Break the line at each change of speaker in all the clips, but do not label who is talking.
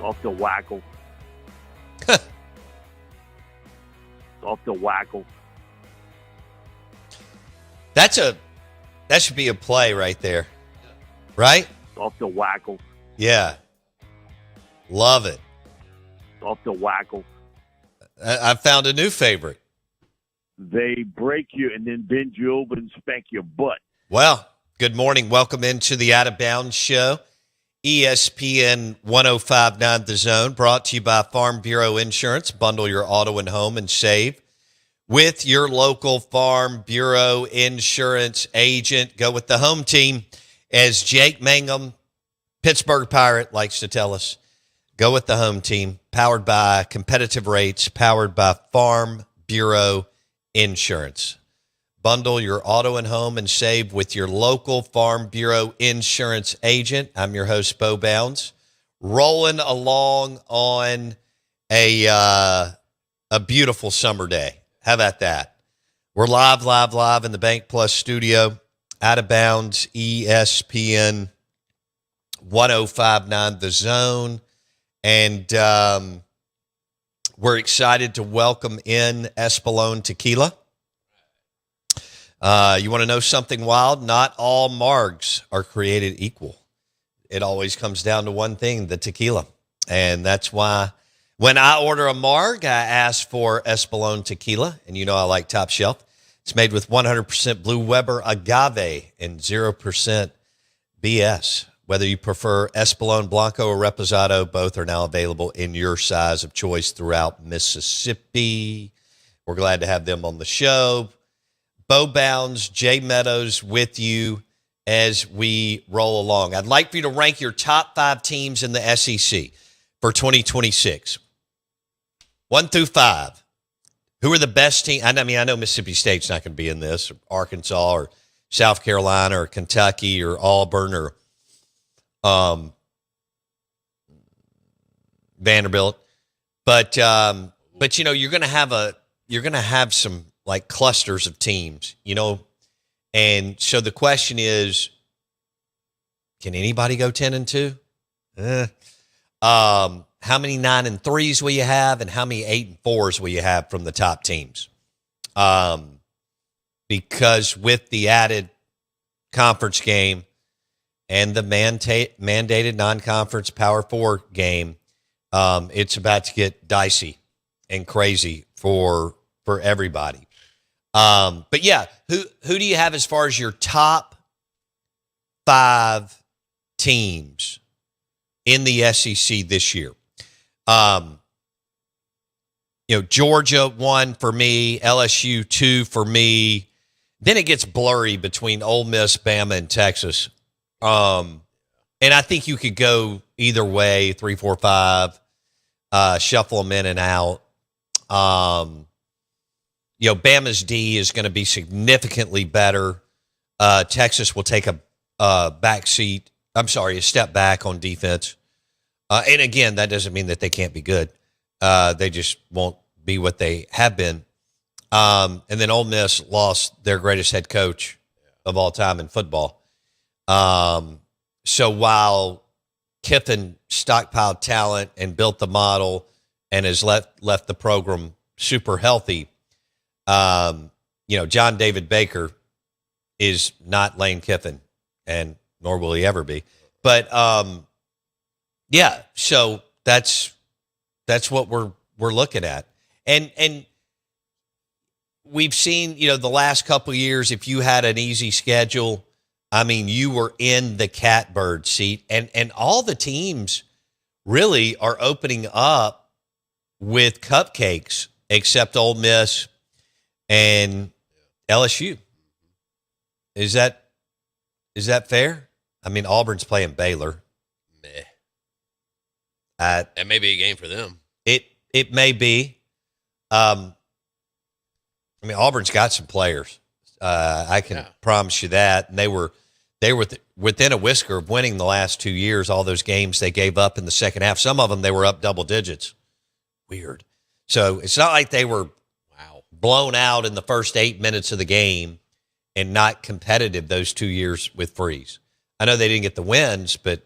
Off the whackle. Off the whackle.
That should be a play right there. Right?
Off the whackle.
Yeah. Love it.
Off the whackle.
I found a new favorite.
They break you and then bend you over and spank your butt.
Well, good morning. Welcome into the Out of Bounds Show. ESPN 105.9 The Zone, brought to you by Farm Bureau Insurance. Bundle your auto and home and save with your local Farm Bureau Insurance agent. Go with the home team, as Jake Mangum, Pittsburgh Pirate, likes to tell us. Go with the home team, powered by competitive rates, powered by Farm Bureau Insurance. Bundle your auto and home and save with your local Farm Bureau Insurance agent. I'm your host, Bo Bounds, rolling along on a beautiful summer day. How about that? We're live in the Bank Plus studio, Out of Bounds, ESPN 105.9 The Zone. And we're excited to welcome in Espolón Tequila. You want to know something wild? Not all margs are created equal. It always comes down to one thing, the tequila. And that's why when I order a marg, I ask for Espolón Tequila. And you know I like Top Shelf. It's made with 100% Blue Weber agave and 0% BS. Whether you prefer Espolón Blanco or Reposado, both are now available in your size of choice throughout Mississippi. We're glad to have them on the show. Bo Bounds, Jay Meadows with you as we roll along. I'd like for you to rank your top 5 teams in the SEC for 2026. 1 through 5. Who are the best teams? I know Mississippi State's not going to be in this, or Arkansas, or South Carolina, or Kentucky, or Auburn, or Vanderbilt. But you know, you're going to have some like clusters of teams, you know. And so the question is, can anybody go 10-2? How many 9-3s will you have, and how many 8-4s will you have from the top teams? Because with the added conference game and the mandated non-conference Power 4 game, it's about to get dicey and crazy for everybody. But yeah, who do you have as far as your top 5 teams in the SEC this year? You know, Georgia 1 for me, LSU 2 for me. Then it gets blurry between Ole Miss, Bama, and Texas. And I think you could go either way, 3, 4, 5, shuffle them in and out. You know, Bama's D is going to be significantly better. Texas will take a step back on defense. And again, that doesn't mean that they can't be good. They just won't be what they have been. And then Ole Miss lost their greatest head coach of all time in football. So while Kiffin stockpiled talent and built the model and has left the program super healthy, you know, John David Baker is not Lane Kiffin, and nor will he ever be. But yeah, so that's what we're looking at, and we've seen, you know, the last couple of years, if you had an easy schedule, I mean, you were in the catbird seat, and all the teams really are opening up with cupcakes except Ole Miss and LSU. Is that fair? I mean, Auburn's playing Baylor.
Meh. That may be a game for them.
It may be. I mean, Auburn's got some players. I can promise you that. And they were within a whisker of winning the last 2 years. All those games they gave up in the second half. Some of them they were up double digits. Weird. So it's not like they were blown out in the first 8 minutes of the game and not competitive those 2 years with Freeze. I know they didn't get the wins, but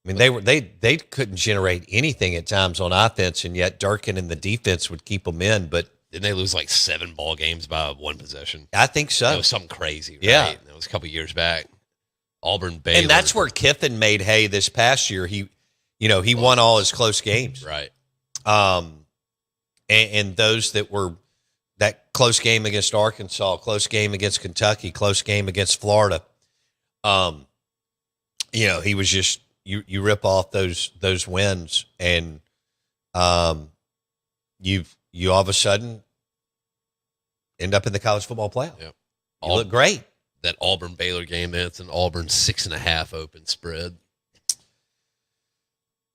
I mean, they couldn't generate anything at times on offense, and yet Durkin and the defense would keep them in. But
didn't they lose like 7 ball games by 1 possession?
I think so.
It was something crazy, right?
Yeah.
That was a couple years back. Auburn, Baylor.
And that's where Kiffin made hay this past year. He won all his close games.
Right.
And those that were that close game against Arkansas, close game against Kentucky, close game against Florida. He was just you rip off those wins, and you all of a sudden end up in the college football playoff.
Yep.
You look great.
That Auburn Baylor game, that's an Auburn 6.5 open spread.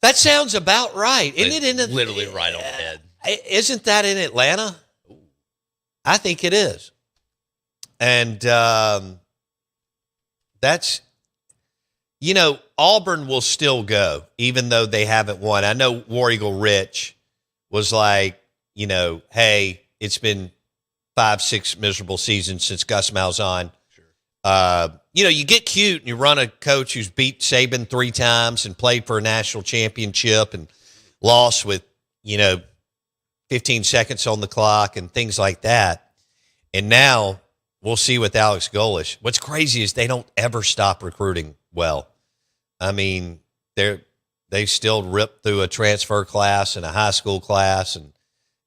That sounds about right. Isn't it
literally right on the head?
Isn't that in Atlanta? I think it is. And that's, Auburn will still go, even though they haven't won. I know War Eagle Rich was like, hey, it's been 5-6 miserable seasons since Gus Malzahn. Sure. You get cute and you run a coach who's beat Saban 3 times and played for a national championship and lost with, 15 seconds on the clock and things like that. And now we'll see with Alex Golesh. What's crazy is they don't ever stop recruiting well. I mean, they still rip through a transfer class and a high school class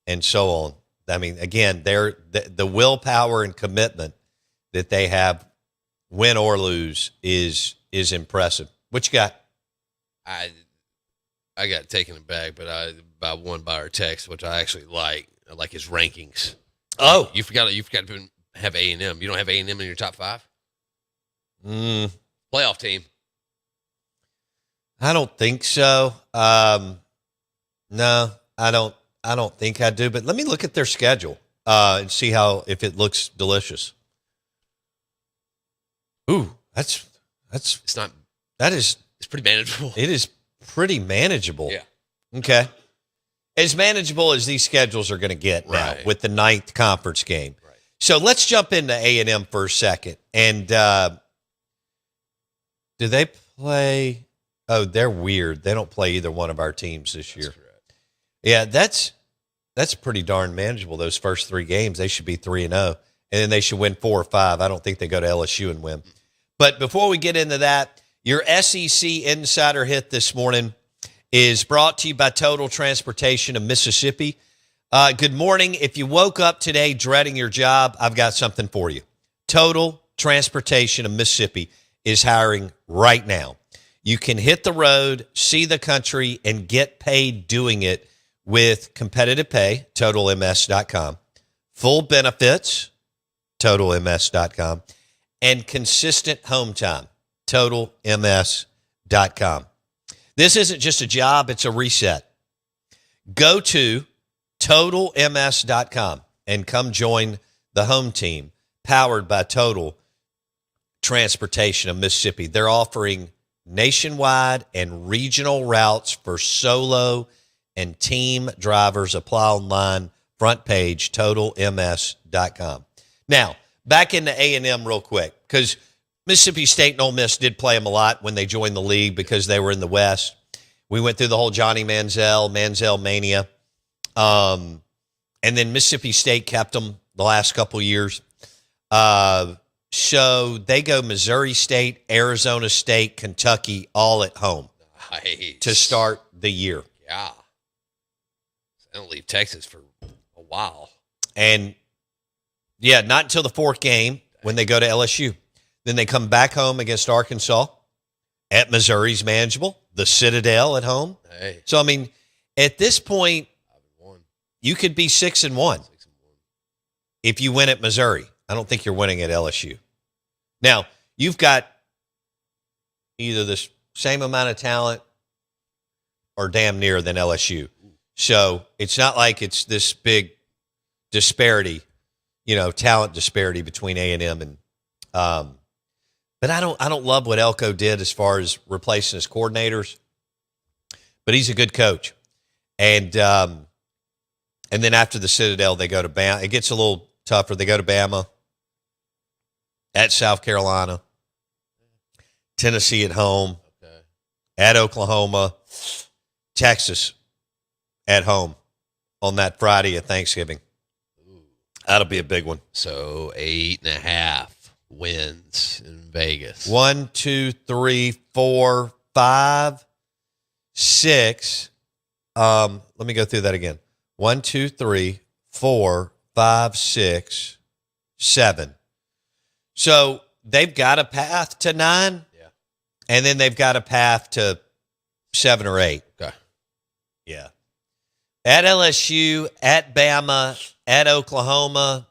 and so on. I mean, again, the willpower and commitment that they have, win or lose, is impressive. What you got?
I got taken aback, but I won by our text, which I actually like. I like his rankings.
Oh,
you forgot to have A&M. You don't have A&M in your top 5? Playoff team.
I don't think so. No, I don't think I do. But let me look at their schedule and see if it looks delicious. Ooh, it's
pretty manageable.
It is pretty manageable.
Yeah.
Okay. As manageable as these schedules are going to get now with the 9th conference game.
Right.
So let's jump into A&M for a second. And do they play? Oh, they're weird. They don't play either one of our teams this year.
Correct.
Yeah, that's pretty darn manageable. Those first 3 games, they should be 3-0, and then they should win 4 or 5. I don't think they go to LSU and win. But before we get into that, your SEC Insider Hit this morning is brought to you by Total Transportation of Mississippi. Good morning. If you woke up today dreading your job, I've got something for you. Total Transportation of Mississippi is hiring right now. You can hit the road, see the country, and get paid doing it with competitive pay, TotalMS.com, full benefits, TotalMS.com, and consistent home time, TotalMS.com. This isn't just a job, it's a reset. Go to TotalMS.com and come join the home team powered by Total Transportation of Mississippi. They're offering nationwide and regional routes for solo and team drivers. Apply online, front page, TotalMS.com. Now, back into A&M real quick, because Mississippi State and Ole Miss did play them a lot when they joined the league because they were in the West. We went through the whole Johnny Manziel mania. And then Mississippi State kept them the last couple years. So they go Missouri State, Arizona State, Kentucky, all at home to start the year.
Yeah. They don't leave Texas for a while.
And, yeah, not until the 4th game when they go to LSU. Then they come back home against Arkansas. At Missouri's manageable. The Citadel at home.
Hey.
So, I mean, at this point, you could be 6-1 if you win at Missouri. I don't think you're winning at LSU. Now, you've got either the same amount of talent or damn near than LSU. So it's not like it's this big disparity, talent disparity between A&M and but I don't love what Elko did as far as replacing his coordinators. But he's a good coach. And then after the Citadel, they go to Bama. It gets a little tougher. They go to Bama, at South Carolina, Tennessee at home, at Oklahoma, Texas at home on that Friday of Thanksgiving. That'll be a big one.
So 8.5 wins in Vegas.
1, 2, 3, 4, 5, 6. Let me go through that again. 1, 2, 3, 4, 5, 6, 7. So they've got a path to 9.
Yeah.
And then they've got a path to 7 or 8.
Okay.
Yeah. At LSU, at Bama, at Oklahoma,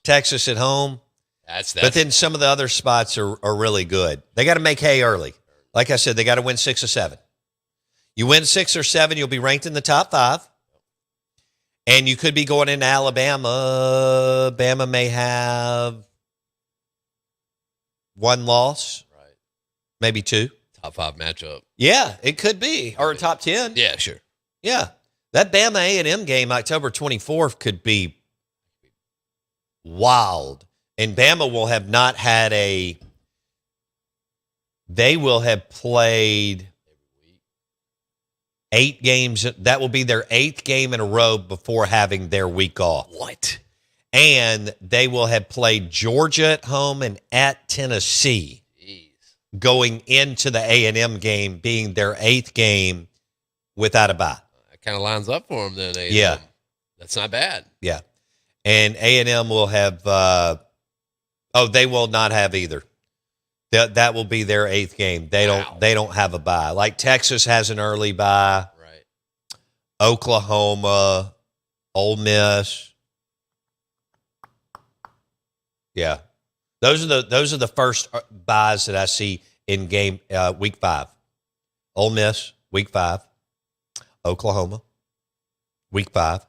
Texas at home.
That's
But then some of the other spots are really good. They got to make hay early. Like I said, they got to win 6 or 7. You win 6 or 7, you'll be ranked in the top 5. And you could be going into Alabama. Bama may have 1 loss,
right.
Maybe 2.
Top 5 matchup.
Yeah, it could be. Or a top 10.
Yeah, sure.
Yeah. That Bama A&M game, October 24th, could be wild. And Bama will have not had they will have played 8 games. That will be their 8th game in a row before having their week off.
What?
And they will have played Georgia at home and at Tennessee.
Jeez.
Going into the A&M game being their 8th game without a bye.
That kind of lines up for them then. A&M.
Yeah.
That's not bad.
Yeah. And A&M will have they will not have either. That will be their 8th game. They don't have a bye. Like Texas has an early bye.
Right.
Oklahoma, Ole Miss. Yeah. Those are the first buys that I see in game week 5. Ole Miss, week 5. Oklahoma, week 5.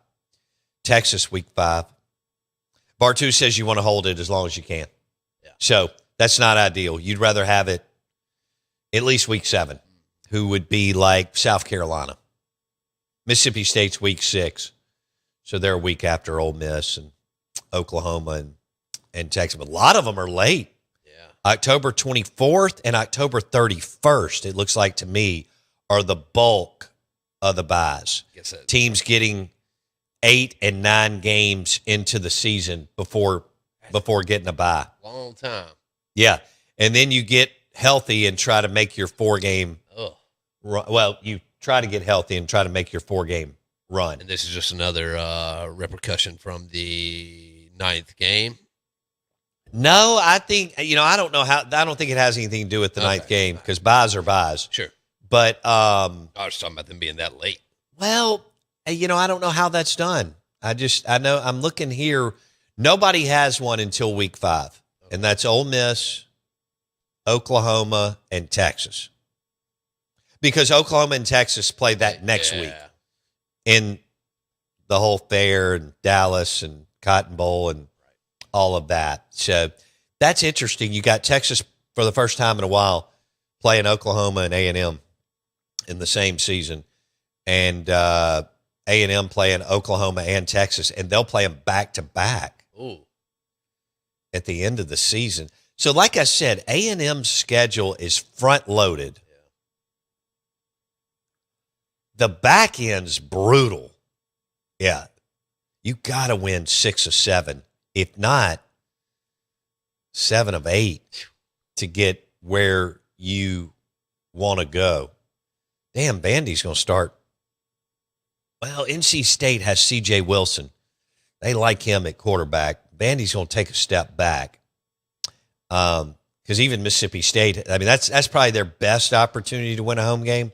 Texas, week 5. Bartu says you want to hold it as long as you can.
Yeah.
So that's not ideal. You'd rather have it at least week 7, who would be like South Carolina. Mississippi State's week 6. So they're a week after Ole Miss and Oklahoma and Texas. But a lot of them are late.
Yeah.
October 24th and October 31st, it looks like to me, are the bulk of the buys. Teams getting 8 and 9 games into the season before getting a bye.
Long time.
Yeah. And then you get healthy and try to make your 4-game run. Well, you try to get healthy and try to make your 4-game run.
And this is just another repercussion from the 9th game.
No, I think, I don't know how, I don't think it has anything to do with the 9th game because buys are buys.
Sure.
But
I was talking about them being that late.
Well, I don't know how that's done. I know I'm looking here. Nobody has one until week 5, and that's Ole Miss, Oklahoma, and Texas. Because Oklahoma and Texas play that next week in the whole fair and Dallas and Cotton Bowl and all of that. So that's interesting. You got Texas for the first time in a while playing Oklahoma and A&M in the same season, and A&M playing Oklahoma and Texas, and they'll play them back-to-back at the end of the season. So like I said, A&M's schedule is front-loaded. Yeah. The back end's brutal. Yeah. You got to win 6 or 7. If not, 7 of 8 to get where you want to go. Damn, Vandy's going to start. Well, NC State has C.J. Wilson. They like him at quarterback. Vandy's going to take a step back. Because even Mississippi State, I mean, that's probably their best opportunity to win a home game,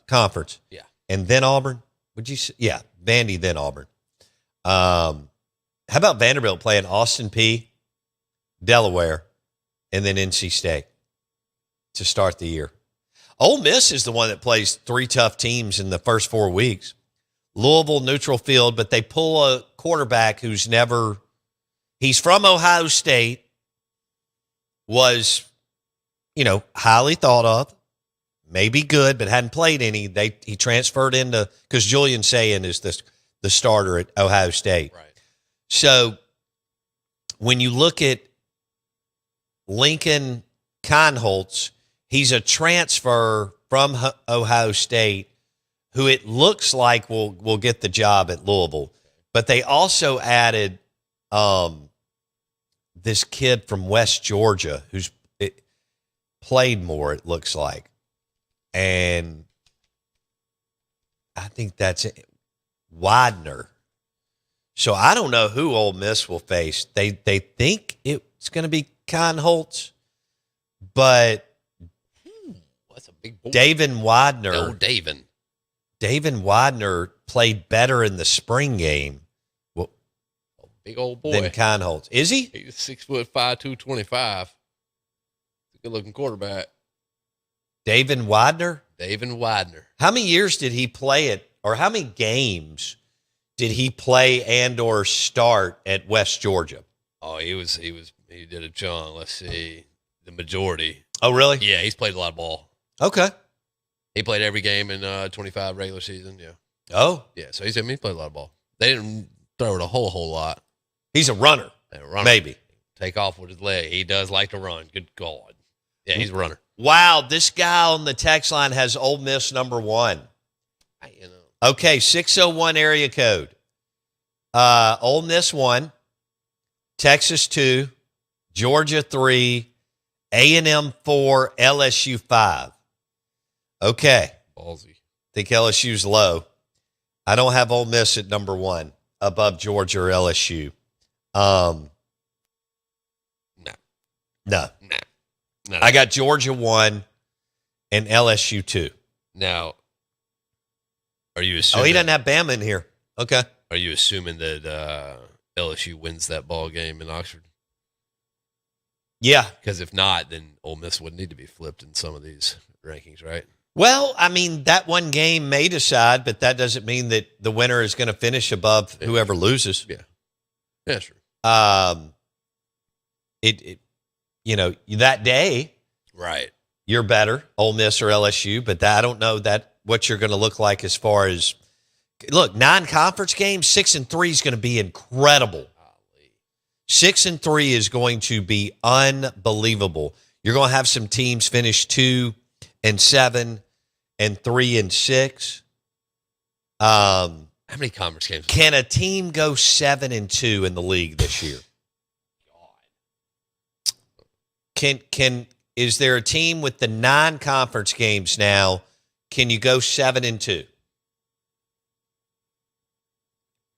conference.
Yeah.
And then Auburn. Would you say? Yeah, Vandy, then Auburn. How about Vanderbilt playing Austin Peay, Delaware, and then NC State to start the year? Ole Miss is the one that plays 3 tough teams in the first 4 weeks. Louisville, neutral field, but they pull a quarterback he's from Ohio State, was, highly thought of, maybe good, but hadn't played any. He transferred into, because Julian Sayin is the starter at Ohio State.
Right.
So when you look at Lincoln Kienholz, He's a transfer from Ohio State who it looks like will get the job at Louisville. But they also added this kid from West Georgia who's played more, it looks like. And I think that's it. Widener. So I don't know who Ole Miss will face. They think it's going to be Holtz, but
that's a big boy.
David Widener.
No,
David Widener played better in the spring game. Well,
big old boy
than Holtz. Is he?
He's 6'5", 225. Good looking quarterback.
David Widener.
How
How many years did he play it, or how many games did he play and or start at West Georgia?
Oh, he did a chunk. Let's see. The majority.
Oh, really?
Yeah, he's played a lot of ball.
Okay.
He played every game in 25 regular season, yeah.
Oh.
Yeah, so he played a lot of ball. They didn't throw it a whole lot.
He's a runner. Maybe.
Take off with his leg. He does like to run. Good God. Yeah, he's a runner.
Wow, this guy on the text line has Ole Miss number 1. Okay, 601 area code. Ole Miss 1, Texas 2, Georgia 3, A&M 4, LSU 5. Okay.
Ballsy.
Think LSU's low. I don't have Ole Miss at number 1 above Georgia or LSU. No. I got Georgia 1 and LSU 2.
Now, are you assuming?
Oh, he doesn't have Bama in here. Okay.
Are you assuming that LSU wins that ball game in Oxford?
Yeah.
Because if not, then Ole Miss would need to be flipped in some of these rankings, right?
Well, I mean, that one game may decide, but that doesn't mean that the winner is going to finish above whoever loses.
Yeah. Yeah, sure.
That day,
right,
you're better, Ole Miss or LSU, but I don't know what you're going to look like as far as, look, non-conference games, 6-3 is going to be incredible. 6-3 is going to be unbelievable. You're going to have some teams finish 2-7 and 3-6.
How many conference games?
Can a team go 7-2 in the league this year? Is there a team with the non-conference games now? Can you go 7-2?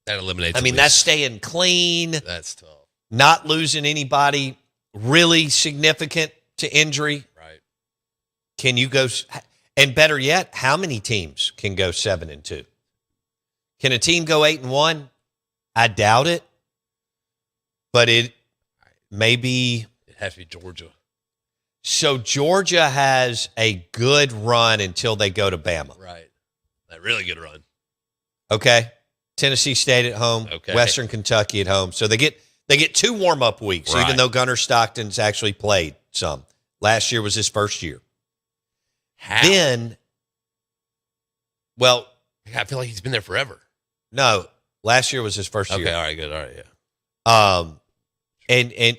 That eliminates.
That's staying clean.
That's tough.
Not losing anybody really significant to injury.
Right.
Can you go? And better yet, how many teams can go 7-2? Can a team go 8-1? I doubt it. But it may be.
It has to be Georgia.
So Georgia has a good run until they go to Bama.
Right. A really good run.
Okay. Tennessee State at home.
Okay.
Western Kentucky at home. So they get 2 warm-up weeks,
right,
even though Gunnar Stockton's actually played some. Last year was his first year.
How?
Then, well,
I feel like he's been there forever.
No, last year was his first year.
Okay, all right, good, all right, yeah.
And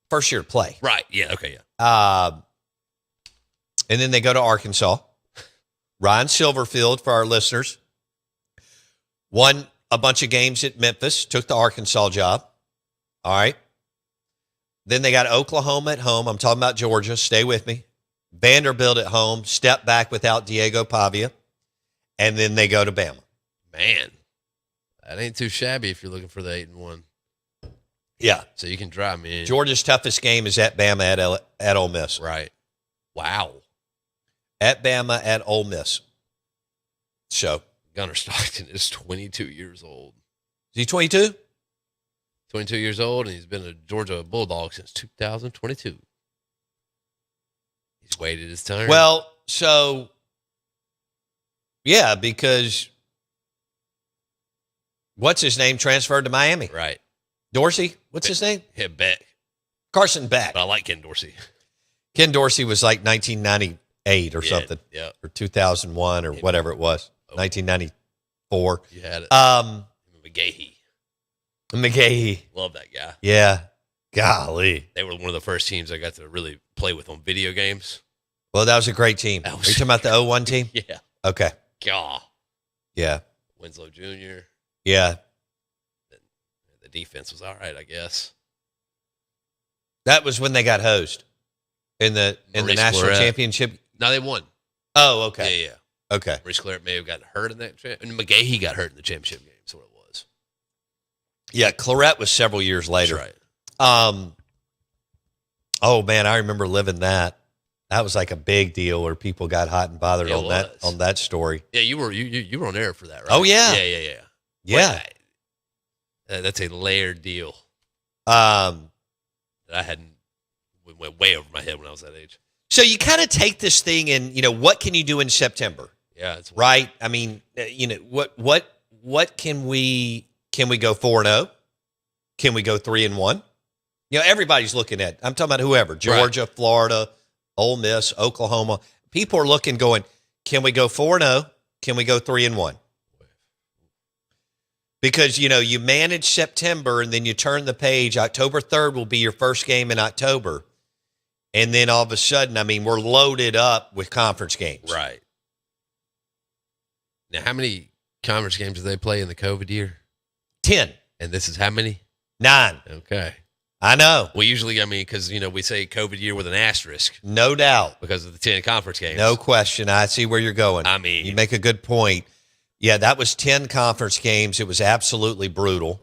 first year to play.
Right, yeah, okay, yeah.
And then they go to Arkansas. Ryan Silverfield, for our listeners, won a bunch of games at Memphis, took the Arkansas job. All right. Then they got Oklahoma at home. I'm talking about Georgia. Stay with me. Vanderbilt at home, step back without Diego Pavia. And then they go to Bama.
Man, that ain't too shabby if you're looking for the 8-1.
Yeah.
So you can drive me in.
Georgia's toughest game is at Bama at Ole Miss.
Right. Wow.
At Bama at Ole Miss. So.
Gunnar Stockton is 22 years old.
Is he 22?
22 years old, and he's been a Georgia Bulldog since 2022. He's waited his turn.
Well, so, yeah, because what's his name transferred to Miami?
Right.
Dorsey? What's his name?
Yeah, Beck.
Carson Beck.
But I like Ken Dorsey.
Ken Dorsey was like 1998 or something.
Yeah.
Or 2001 or whatever it was. 1994.
You had it.
McGahee.
Love that guy.
Yeah. Golly.
They were one of the first teams I got to really play with on video games.
Well, that was a great team. Are you talking about the 0-1 team?
Yeah.
Okay.
God.
Yeah.
Winslow Jr.
Yeah.
The defense was all right, I guess.
That was when they got hosed in the national championship.
No, they won.
Oh, okay.
Yeah.
Okay.
Maurice Claret may have gotten hurt in that. And McGahee got hurt in the championship game. That's what it was.
Yeah, Claret was several years later.
That's right.
Oh man, I remember living that. That was like a big deal where people got hot and bothered on that story.
Yeah, you were on air for that, right?
Oh yeah.
Yeah. That's a layered deal.
I
hadn't went way over my head when I was that age.
So you kind of take this thing and, what can you do in September?
Yeah, it's
right. I mean, what can we go 4-0? Can we go 3-1? Everybody's looking at. I'm talking about whoever, Georgia, right. Florida, Ole Miss, Oklahoma. People are looking, going, can we go 4-0? Can we go 3-1? Because you manage September and then you turn the page. October 3rd will be your first game in October. And then all of a sudden, I mean, we're loaded up with conference games.
Right. Now, how many conference games did they play in the COVID year?
10.
And this is how many?
9.
Okay.
I know.
Well, usually, because, we say COVID year with an asterisk.
No doubt.
Because of the 10 conference games.
No question. I see where you're going.
I mean.
You make a good point. Yeah, that was 10 conference games. It was absolutely brutal.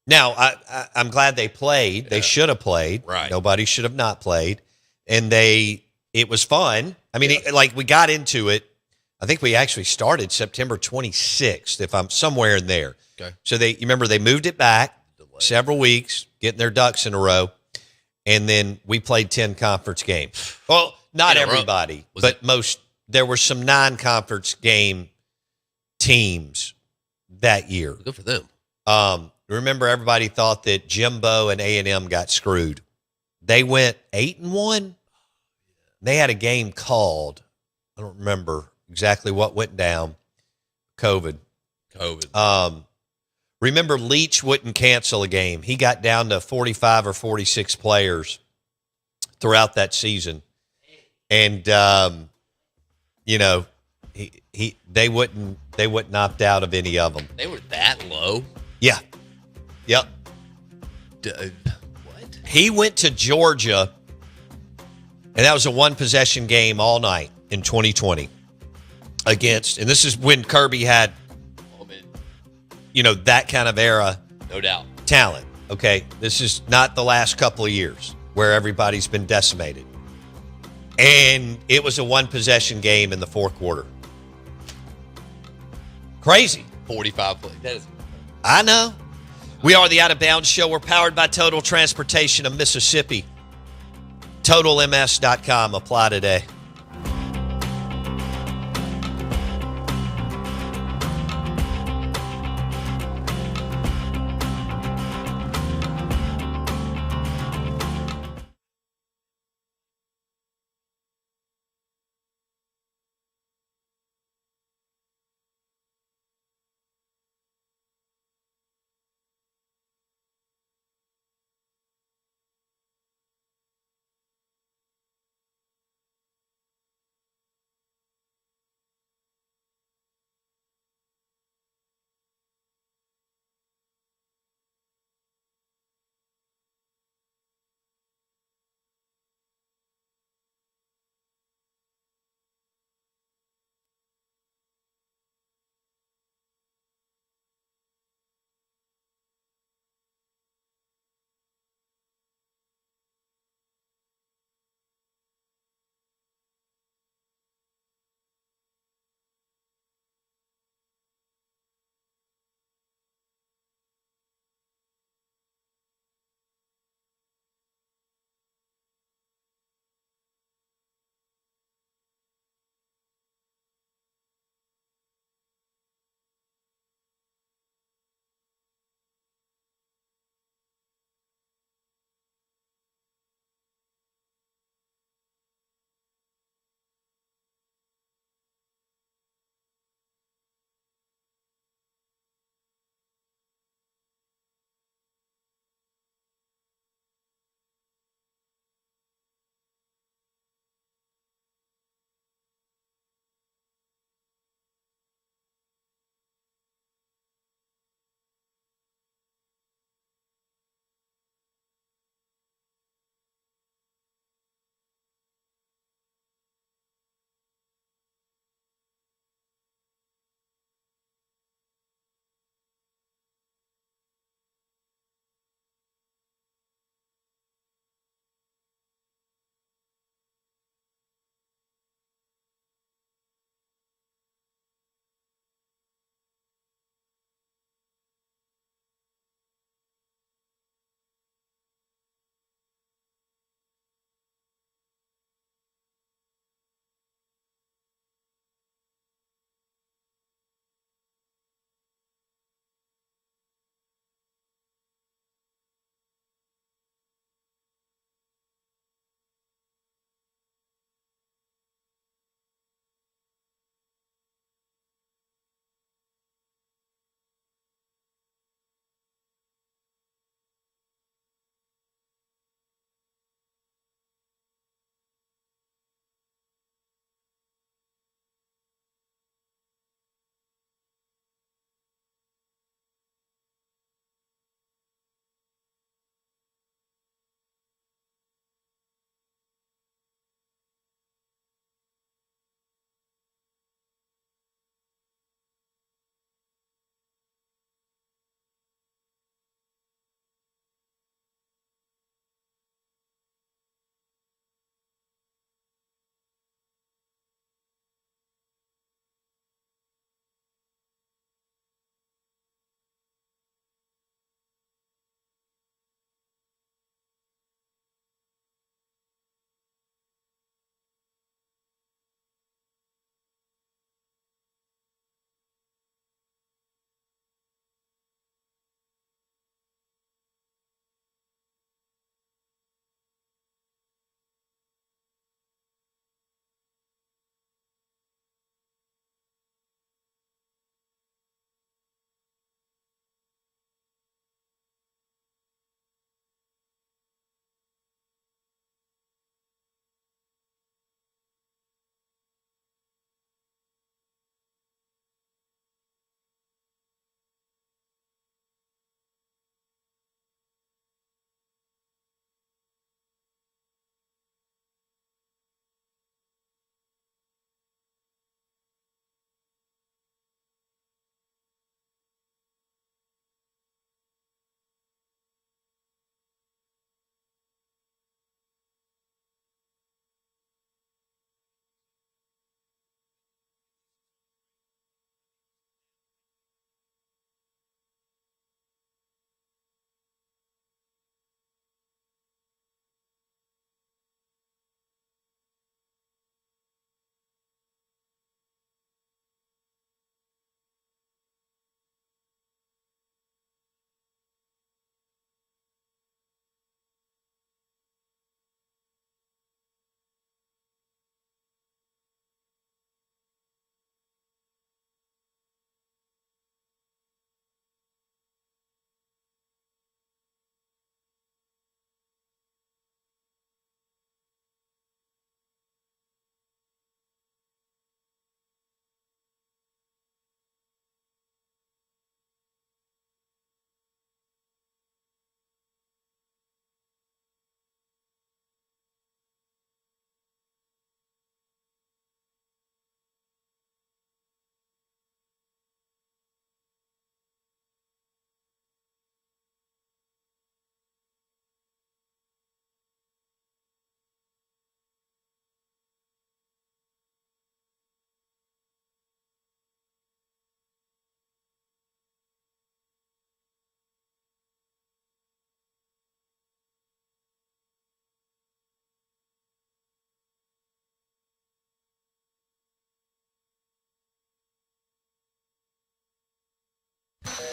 Now, I'm glad they played. Yeah. They should have played.
Right.
Nobody should have not played. And it was fun. I mean, we got into it. I think we actually started September 26th, if I'm somewhere in there.
Okay.
So you remember they moved it back several weeks, getting their ducks in a row. And then we played 10 conference games. Well, not everybody, but most. There were some non-conference game teams that year.
Good for them.
Remember, everybody thought that Jimbo and A&M got screwed. They went 8-1. They had a game called. I don't remember exactly what went down. COVID. Remember, Leach wouldn't cancel a game. He got down to 45 or 46 players throughout that season, and they wouldn't opt out of any of them.
They were that low.
Yeah. Yep.
What?
He went to Georgia, and that was a one-possession game all night in 2020 and this is when Kirby had, that kind of era.
No doubt.
Talent. Okay. This is not the last couple of years where everybody's been decimated. And it was a one-possession game in the fourth quarter. Crazy.
45 plays. That is.
I know. We are the Out of Bounds Show. We're powered by Total Transportation of Mississippi. TotalMS.com. Apply today.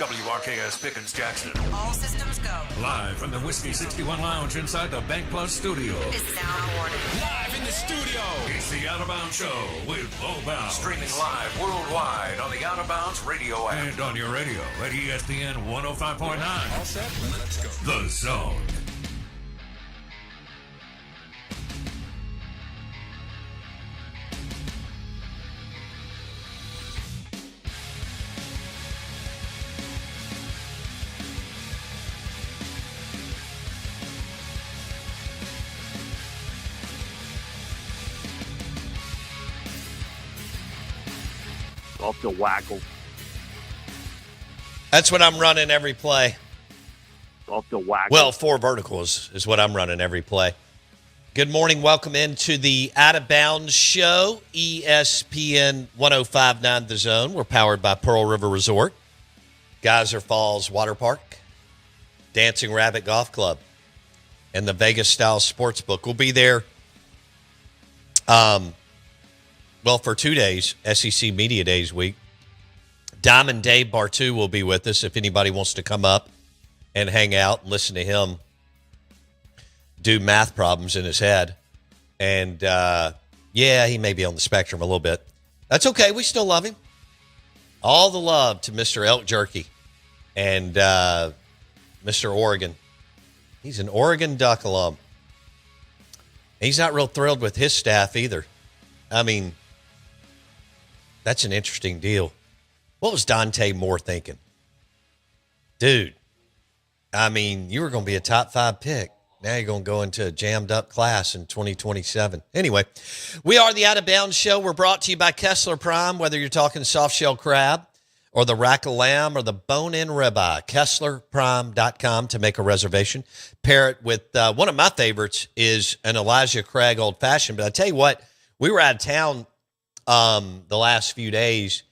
WRKS Pickens Jackson.
All systems go.
Live from the Whiskey 61 Lounge inside the Bank Plus studio.
This is Sound Warning.
Live in the studio. It's the Out of Bounds Show with Bo Bounds. Streaming live worldwide on the Out of Bounds radio app. And on your radio at ESPN 105.9. All set? Let's go. The Zone.
Off the whackle.
That's what I'm running every play.
Off the whackle.
Well, 4 verticals is what I'm running every play. Good morning. Welcome into the Out of Bounds Show, ESPN 105.9 The Zone. We're powered by Pearl River Resort, Geyser Falls Water Park, Dancing Rabbit Golf Club, and the Vegas Style Sportsbook. We'll be there for 2 days, SEC Media Days week. Diamond Dave Bartu will be with us if anybody wants to come up and hang out and listen to him do math problems in his head. And, he may be on the spectrum a little bit. That's okay. We still love him. All the love to Mr. Elk Jerky and Mr. Oregon. He's an Oregon Duck alum. He's not real thrilled with his staff either. I mean, that's an interesting deal. What was Dante Moore thinking? Dude, I mean, you were going to be a top 5 pick. Now you're going to go into a jammed up class in 2027. Anyway, we are the Out of Bounds Show. We're brought to you by Kessler Prime, whether you're talking soft shell crab or the rack of lamb or the bone-in ribeye. KesslerPrime.com to make a reservation. Pair it with one of my favorites is an Elijah Craig Old Fashioned. But I tell you what, we were out of town the last few days,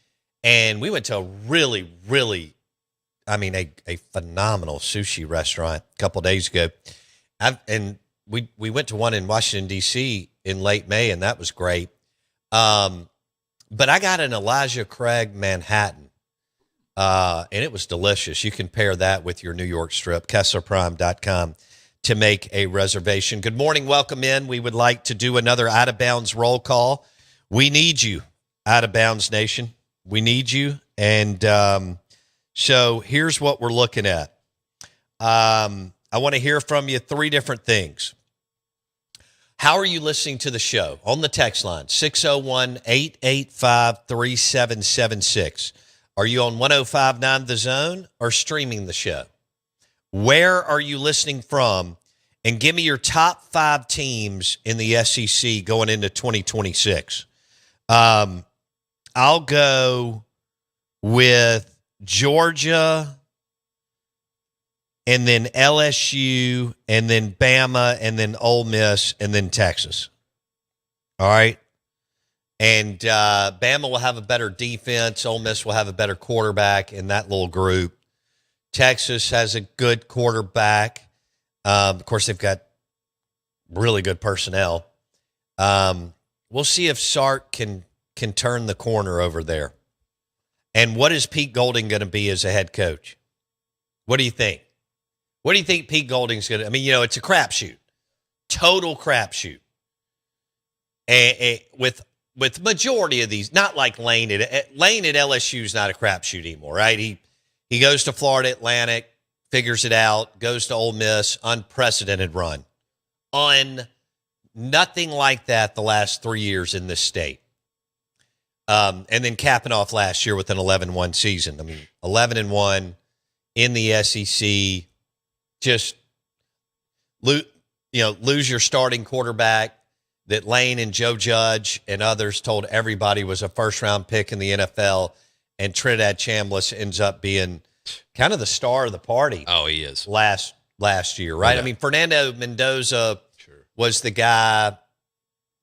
and we went to a really, really, a phenomenal sushi restaurant a couple days ago. We went to one in Washington, D.C. in late May, and that was great. But I got an Elijah Craig Manhattan, and it was delicious. You can pair that with your New York strip, KesslerPrime.com to make a reservation. Good morning. Welcome in. We would like to do another Out of Bounds roll call. We need you, Out of Bounds Nation. We need you. And so here's what we're looking at. I want to hear from you 3 different things. How are you listening to the show? On the text line, 601-885-3776. Are you on 105.9 The Zone or streaming the show? Where are you listening from? And give me your top 5 teams in the SEC going into 2026. I'll go with Georgia, and then LSU, and then Bama, and then Ole Miss, and then Texas. All right? And Bama will have a better defense. Ole Miss will have a better quarterback in that little group. Texas has a good quarterback. Of course, they've got really good personnel. We'll see if Sark can turn the corner over there. And what is Pete Golding going to be as a head coach? What do you think? What do you think Pete Golding's going to – it's a crapshoot. Total crapshoot. With majority of these, not like Lane at LSU is not a crapshoot anymore, right? He goes to Florida Atlantic, figures it out, goes to Ole Miss, unprecedented run. Nothing like that the last 3 years in this state. And then capping off last year with an 11-1 season. 11-1 in the SEC. Just lose your starting quarterback that Lane and Joe Judge and others told everybody was a first-round pick in the NFL, and Trinidad Chambliss ends up being kind of the star of the party.
Oh, he is.
Last year, right? Yeah. Fernando Mendoza was the guy,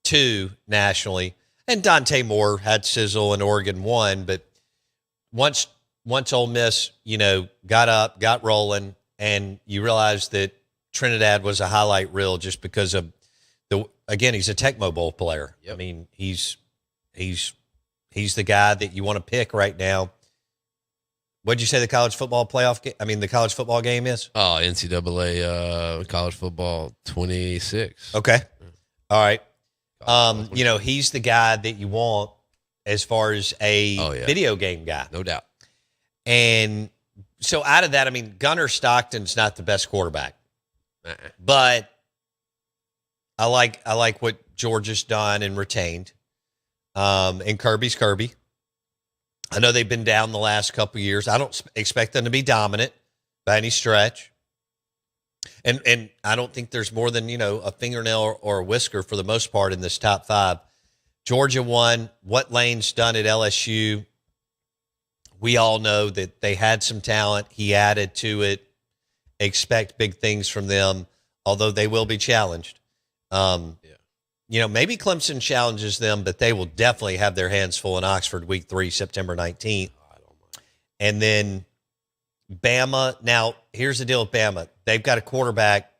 too, nationally. And Dante Moore had sizzle and Oregon won, but once Ole Miss, got up, got rolling, and you realize that Trinidad was a highlight reel just because of he's a Tecmo Bowl player. Yep. He's the guy that you want to pick right now What'd you say the college football the college football game is?
Oh, NCAA college football 26.
Okay. All right. He's the guy that you want as far as a video game guy.
No doubt.
And so out of that, Gunnar Stockton's not the best quarterback. But I like what Georgia's done and retained. And Kirby's Kirby. I know they've been down the last couple of years. I don't expect them to be dominant by any stretch. And I don't think there's more than, a fingernail or a whisker for the most part in this top 5. Georgia won. What Lane's done at LSU, we all know that they had some talent. He added to it. Expect big things from them, although they will be challenged. Maybe Clemson challenges them, but they will definitely have their hands full in Oxford week 3, September 19th. And then Bama. Now, here's the deal with Bama. They've got a quarterback.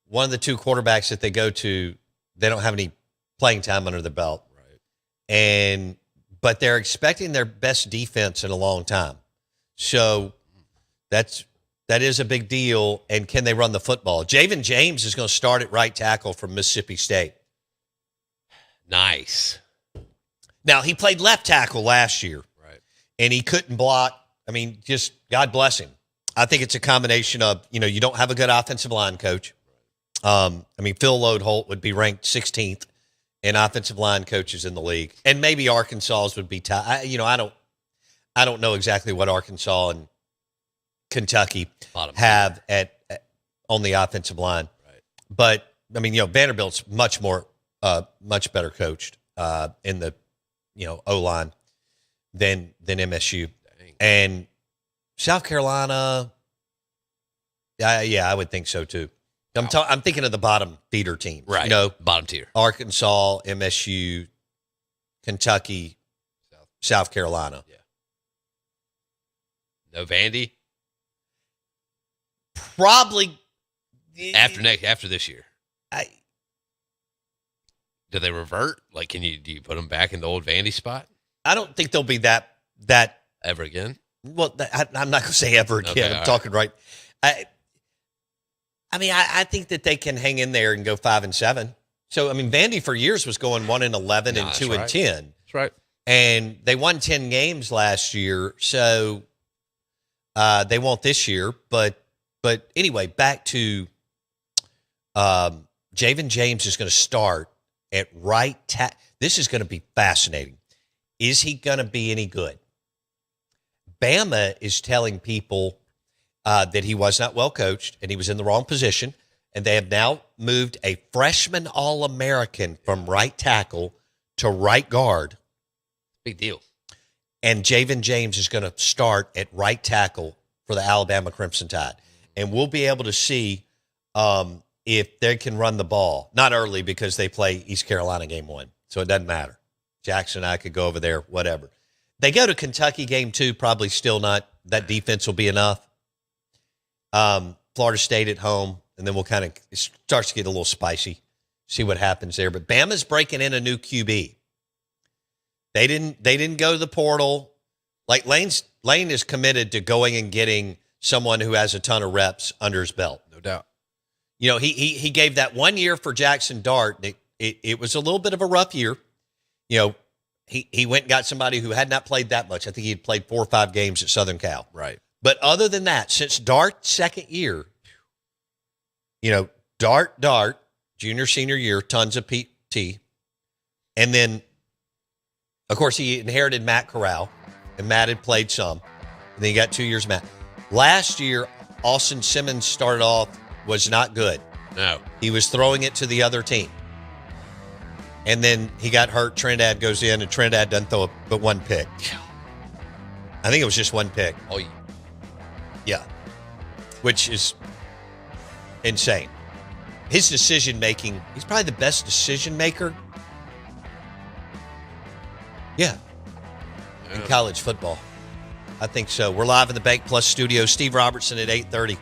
One of the 2 quarterbacks that they go to, they don't have any playing time under the belt.
Right.
But they're expecting their best defense in a long time. So that is a big deal. And can they run the football? Javen James is going to start at right tackle from Mississippi State.
Nice.
Now, he played left tackle last year.
Right.
And he couldn't block. Just God bless him. I think it's a combination of, you don't have a good offensive line coach. Phil Lodeholt would be ranked 16th in offensive line coaches in the league. And maybe Arkansas's would be tied. I don't know exactly what Arkansas and Kentucky have on the offensive line.
Right.
But, Vanderbilt's much better coached in the, O-line than MSU.
Dang.
And South Carolina, I would think so too. I'm thinking of the bottom feeder teams.
Right. Bottom tier.
Arkansas, MSU, Kentucky, South Carolina.
Yeah. No Vandy?
Probably.
After this year. Do they revert? Like, do you put them back in the old Vandy spot?
I don't think they'll be that
ever again.
Well, I'm not going to say ever again.
Okay,
I'm talking right. I think that they can hang in there and go 5-7. So, Vandy for years was going 1-11 and 2-10.
That's right.
And they won 10 games last year. So they won't this year. But anyway, back to Javen James is going to start at right tackle. This is going to be fascinating. Is he going to be any good? Bama is telling people that he was not well coached and he was in the wrong position. And they have now moved a freshman All-American from right tackle to right guard.
Big deal.
And Javen James is going to start at right tackle for the Alabama Crimson Tide. And we'll be able to see if they can run the ball. Not early because they play East Carolina game 1. So it doesn't matter. Jackson and I could go over there, whatever. They go to Kentucky game 2, probably still not. That defense will be enough. Florida State at home, and then it starts to get a little spicy. See what happens there. But Bama's breaking in a new QB. They didn't go to the portal. Like Lane is committed to going and getting someone who has a ton of reps under his belt.
No doubt.
He gave that 1 year for Jackson Dart. It was a little bit of a rough year. He went and got somebody who had not played that much. I think he had played 4 or 5 games at Southern Cal.
Right.
But other than that, since Dart's second year, Dart, junior, senior year, tons of PT. And then, of course, he inherited Matt Corral, and Matt had played some. And then he got 2 years Matt. Last year, Austin Simmons started off, was not good.
No.
He was throwing it to the other team. And then he got hurt. Trinidad goes in, and Trinidad doesn't throw but 1 pick. I think it was just 1 pick.
Oh,
yeah. Which is insane. His decision making, he's probably the best decision maker. Yeah. In college football. I think so. We're live in the Bank Plus studio. Steve Robertson at 8:30.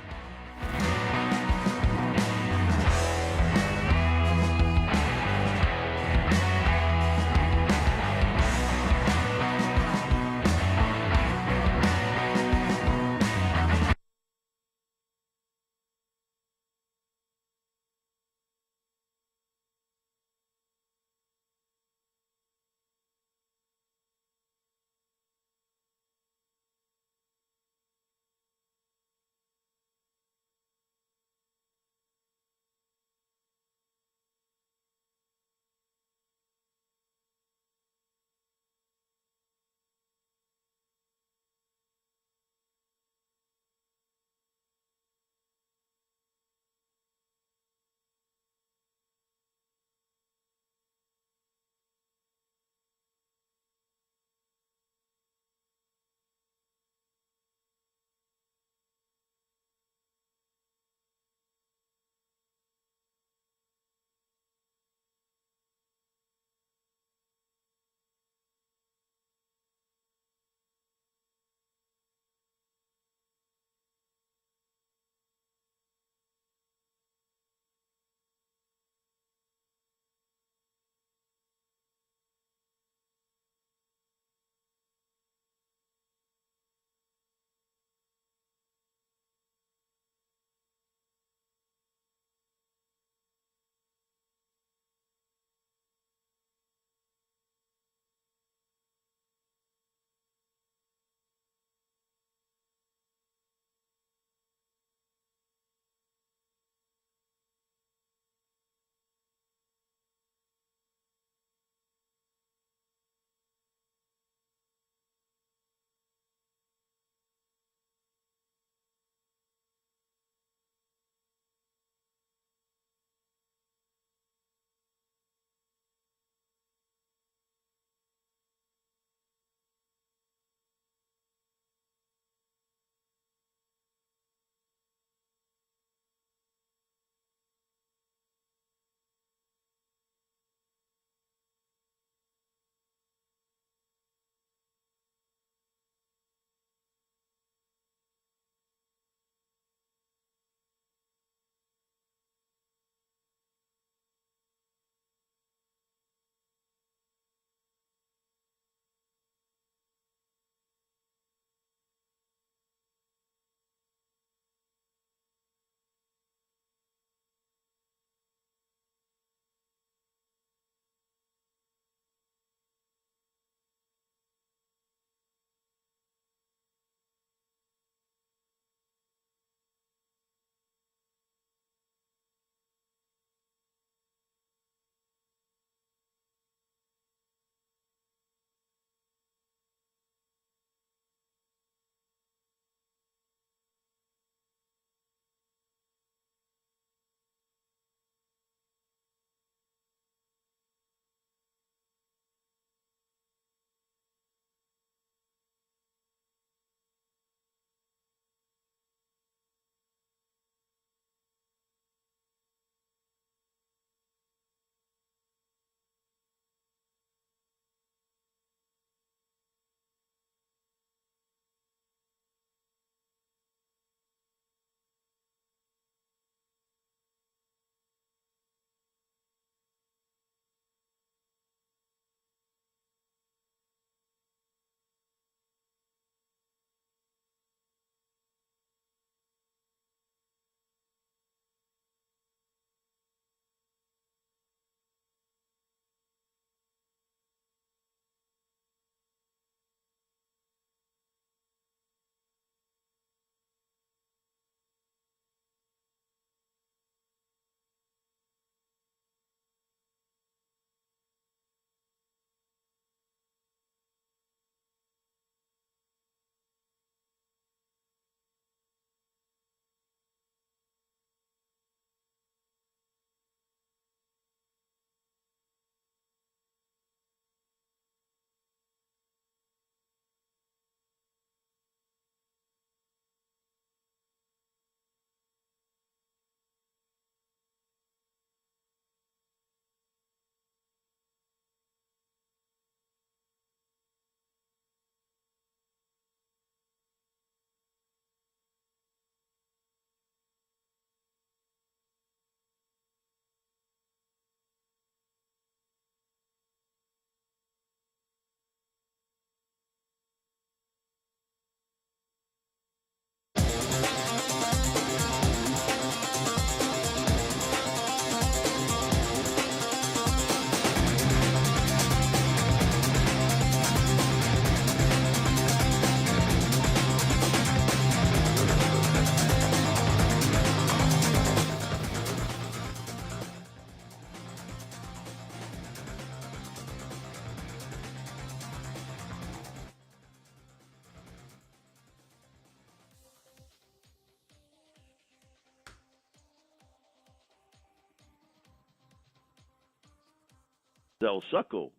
Del Suckle.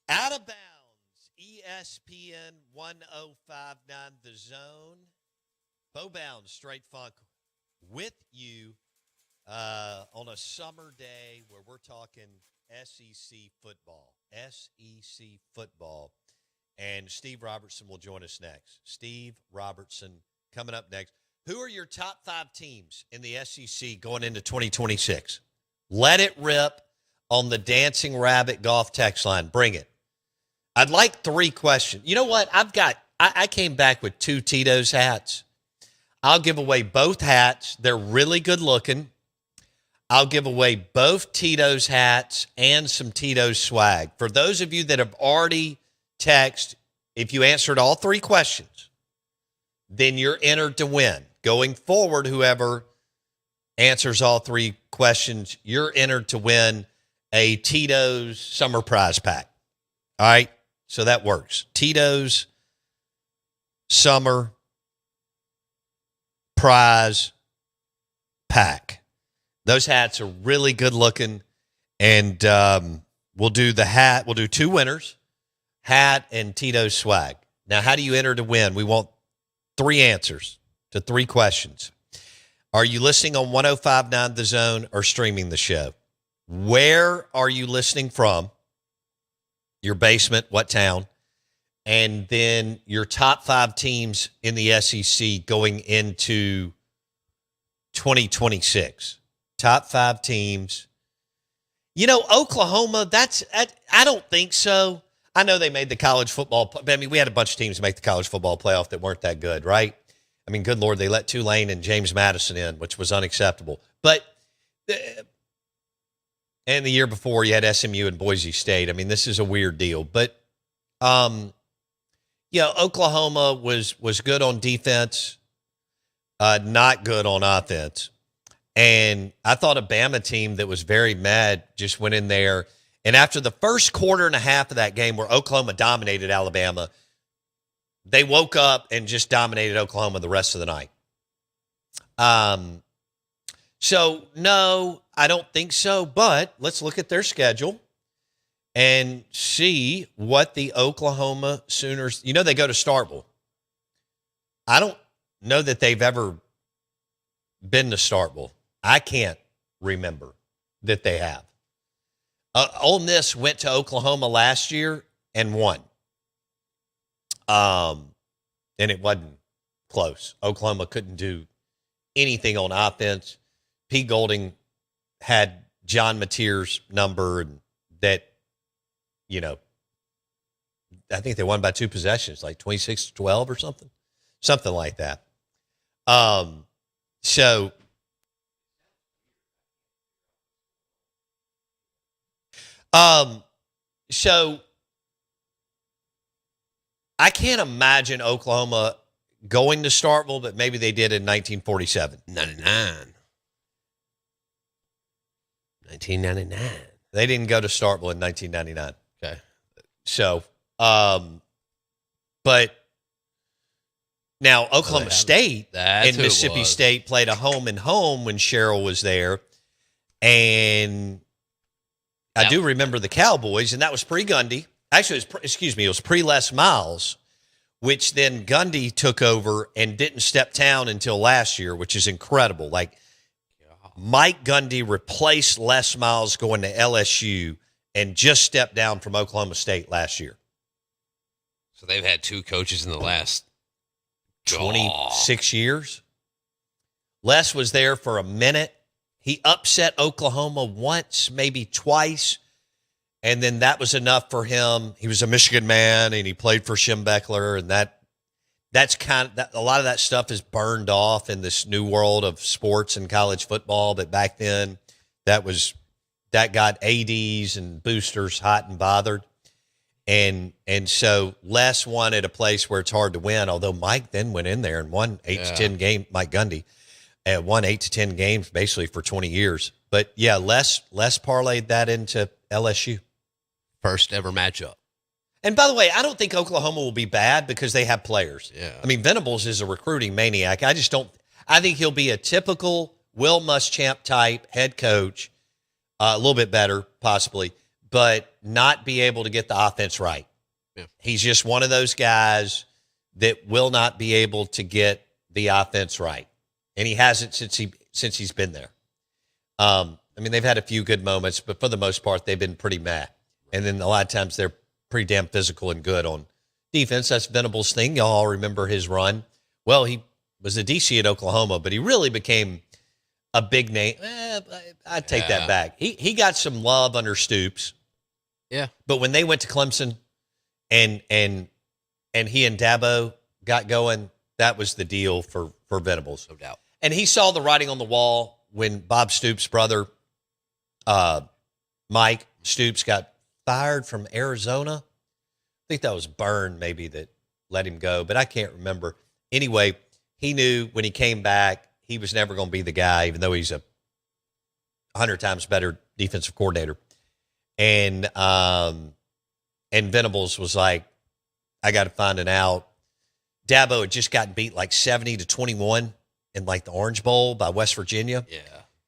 Out of bounds, ESPN 1059 The Zone. Bo Bounds, Straight Funk with you on a summer day where we're talking SEC football. SEC football. And Steve Robertson will join us next. Steve Robertson coming up next. Who are your top 5 teams in the SEC going into 2026? Let it rip on the Dancing Rabbit Golf text line. Bring it. I'd like 3 questions. You know what? I came back with 2 Tito's hats. I'll give away both hats. They're really good looking. I'll give away both Tito's hats and some Tito's swag. For those of you that have already texted, if you answered all 3 questions, then you're entered to win. Going forward, whoever answers all 3 questions, you're entered to win a Tito's summer prize pack. All right? So that works. Tito's summer prize pack. Those hats are really good looking. And we'll do the hat. We'll do 2 winners, hat and Tito's swag. Now, how do you enter to win? We want 3 answers to 3 questions. Are you listening on 1059 The Zone or streaming the show? Where are you listening from? Your basement, what town? And then your top 5 teams in the SEC going into 2026. Top 5 teams. You know, Oklahoma, I don't think so. I know they made the college football. I mean, we had a bunch of teams make the college football playoff that weren't that good, right? I mean, good Lord, they let Tulane and James Madison in, which was unacceptable. But and the year before, you had SMU and Boise State. I mean, this is a weird deal. But, Oklahoma was good on defense, not good on offense. And I thought a Bama team that was very mad just went in there. And after the first quarter and a half of that game where Oklahoma dominated Alabama, they woke up and just dominated Oklahoma the rest of the night. So, no, I don't think so. But let's look at their schedule and see what the Oklahoma Sooners, they go to Starkville. I don't know that they've ever been to Starkville. I can't remember that they have. Ole Miss went to Oklahoma last year and won. And it wasn't close. Oklahoma couldn't do anything on offense. P. Golding had John Mateer's number, and that, I think they won by 2 possessions, like 26-12 or something like that. So I can't imagine Oklahoma going to Starkville, but maybe they did in 1947.
1999.
They didn't go to Starkville in 1999.
Okay.
So, but now Oklahoma State and Mississippi State played a home and home when Cheryl was there. And I do remember the Cowboys, and that was pre-Gundy. Actually, it was pre-Les Miles, which then Gundy took over and didn't step down until last year, which is incredible. Like, Mike Gundy replaced Les Miles going to LSU and just stepped down from Oklahoma State last year.
So they've had 2 coaches in the last
26 years. Les was there for a minute. He upset Oklahoma once, maybe twice, and then that was enough for him. He was a Michigan man, and he played for Schembechler, and that's kind of a lot of that stuff is burned off in this new world of sports and college football. But back then, that got ADs and boosters hot and bothered, and so Les wanted a place where it's hard to win. Although Mike then went in there and won 8 to 10 games. Mike Gundy won 8 to 10 games basically for 20 years. But yeah, Les parlayed that into LSU.
First ever matchup.
And by the way, I don't think Oklahoma will be bad because they have players.
Yeah.
I mean, Venables is a recruiting maniac. I think he'll be a typical Will Muschamp type head coach. a little bit better, possibly, but not be able to get the offense right.
Yeah.
He's just one of those guys that will not be able to get the offense right, and he hasn't since he's been there. I mean, they've had a few good moments, but for the most part, they've been pretty meh. And then a lot of times they're pretty damn physical and good on defense. That's Venables' thing. Y'all all remember his run. Well, he was a DC at Oklahoma, but he really became a big name. I take that back. He got some love under Stoops.
Yeah.
But when they went to Clemson and he and Dabo got going, that was the deal for Venables.
No doubt.
And he saw the writing on the wall when Bob Stoops' brother, Mike Stoops, got fired from Arizona. I think that was Byrne maybe that let him go, but I can't remember. Anyway, he knew when he came back, he was never going to be the guy, even though he's 100 times better defensive coordinator. And Venables was like, I got to find an out. Dabo had just gotten beat like 70-21 in like the Orange Bowl by West Virginia.
Yeah.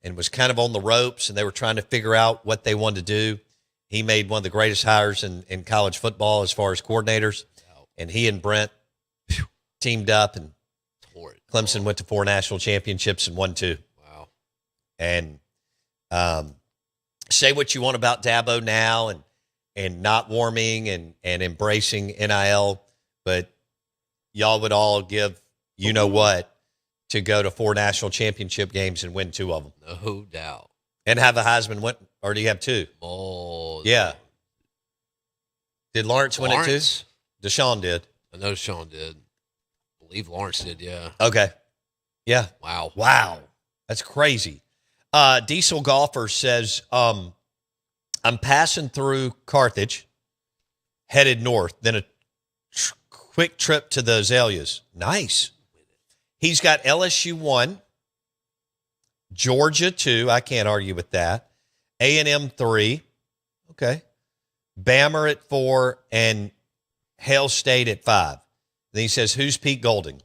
And was kind of on the ropes, and they were trying to figure out what they wanted to do. He made one of the greatest hires in college football as far as coordinators. And he and Brent teamed up, and Clemson went to 4 national championships and won 2.
Wow.
And say what you want about Dabo now and not warming and embracing NIL, but y'all would all give you know what to go to 4 national championship games and win 2 of them.
No doubt.
And have a Heisman win, or do you have 2?
Oh,
yeah. Did Lawrence win it too? Deshaun did.
I know Deshaun did. I believe Lawrence did, yeah.
Okay. Yeah.
Wow.
That's crazy. Diesel Golfer says, I'm passing through Carthage, headed north, then a quick trip to the Azaleas. Nice. He's got LSU 1, Georgia 2. I can't argue with that. A&M 3. Okay. Bammer at 4 and Hail State at 5. Then he says, who's Pete Golding?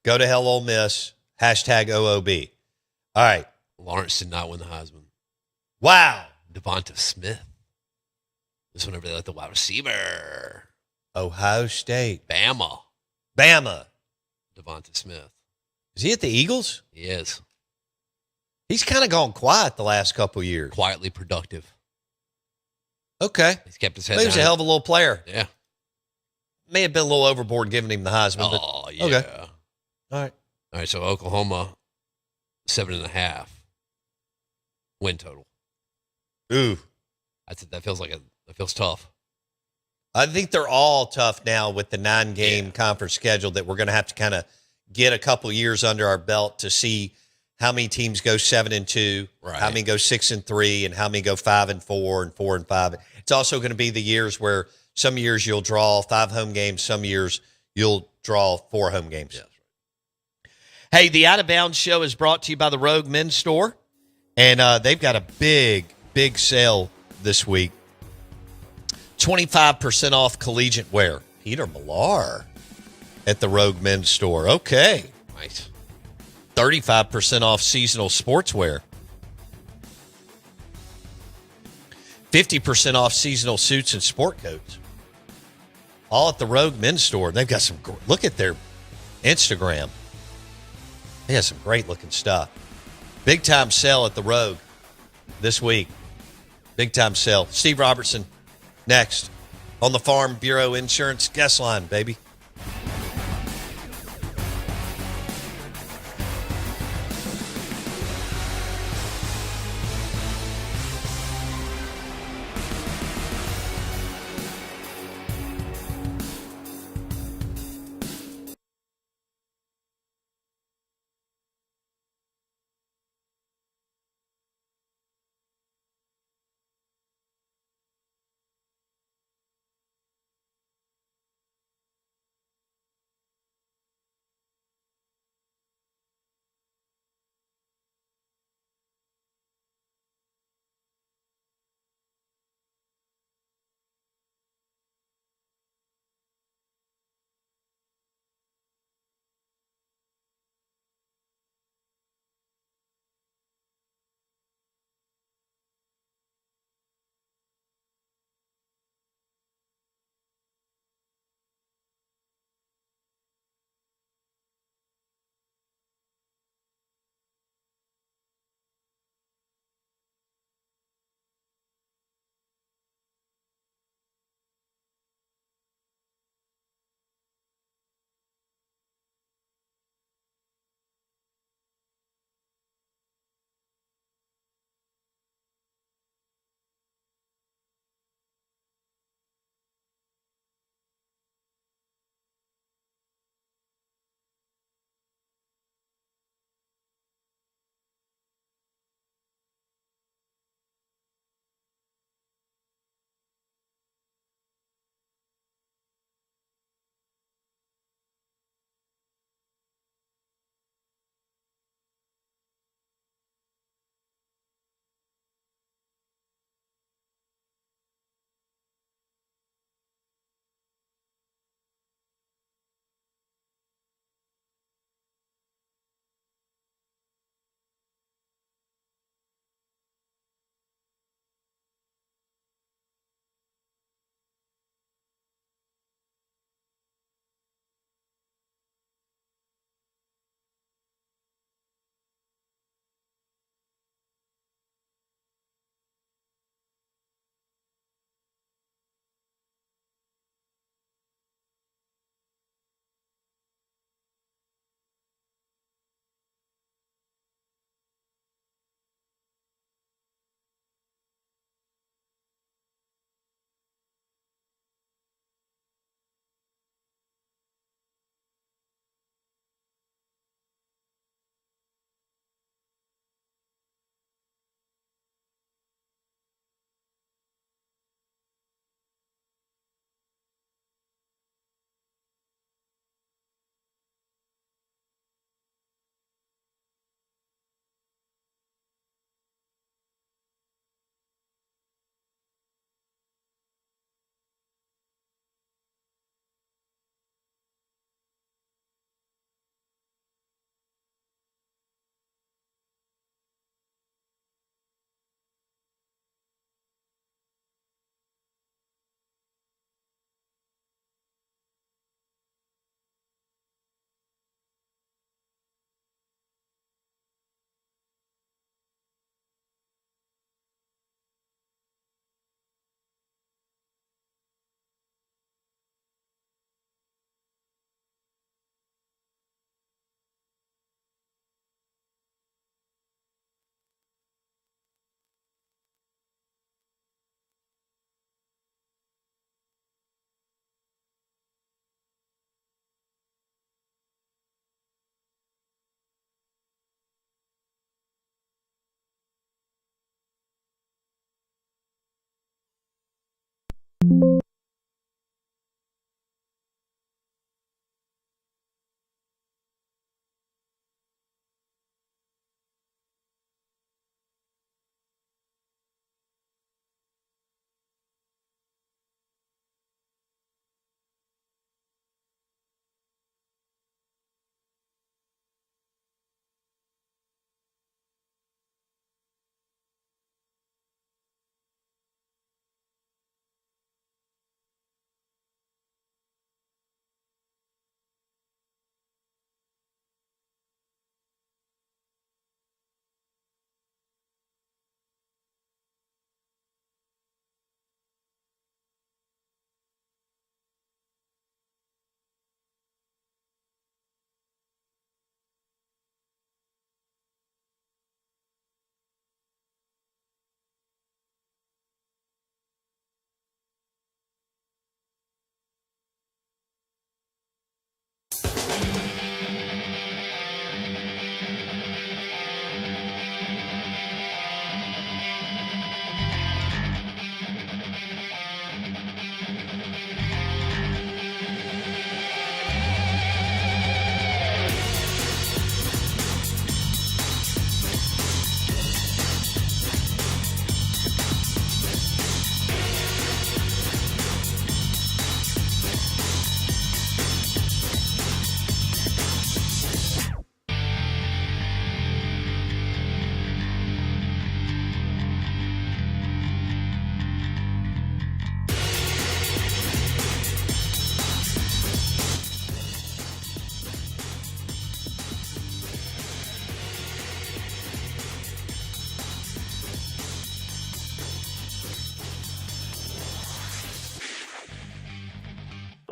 Go to hell, Ole Miss. Hashtag OOB. All right.
Lawrence did not win the Heisman.
Wow.
Devonta Smith. This whenever they let the wide receiver.
Ohio State.
Bama. Devonta Smith.
Is he at the Eagles?
He is.
He's kind of gone quiet the last couple of years.
Quietly productive.
Okay.
He's kept his head
Well, he was
down.
a hell of a little player.
Yeah.
May have been a little overboard giving him the Heisman.
Oh, yeah.
Okay. All right.
So Oklahoma, 7.5 win total.
Ooh.
That feels tough.
I think they're all tough now with the 9-game conference schedule that we're going to have to kind of get a couple years under our belt to see how many teams go 7-2,
right,
how many go 6-3, and how many go 5-4 and 4-5. It's also going to be the years where some years you'll draw 5 home games, some years you'll draw 4 home games.
Yeah.
Hey, the Out of Bounds show is brought to you by the Rogue Men's Store, and they've got a big sale this week. 25% off collegiate wear. Peter Millar at the Rogue Men's Store. Okay.
Nice.
35% off seasonal sportswear. 50% off seasonal suits and sport coats. All at the Rogue Men's Store. They've got some, look at their Instagram. They have some great looking stuff. Big time sale at the Rogue this week. Big time sale. Steve Robertson next on the Farm Bureau Insurance Guest Line, baby.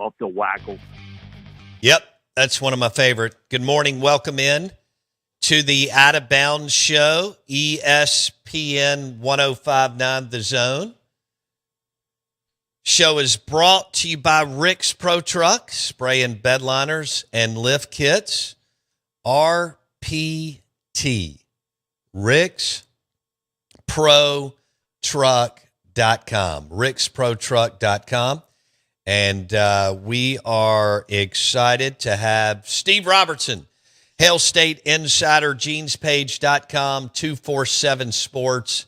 off the Wackle.
Yep, that's one of my favorite. Good morning. Welcome in to the Out of Bounds Show, ESPN 1059 The Zone. Show is brought to you by Rick's Pro Truck, spray and bed liners and lift kits. RPT, ricksprotruck.com, ricksprotruck.com. And we are excited to have Steve Robertson, Hail State Insider, genespage.com, 247 Sports.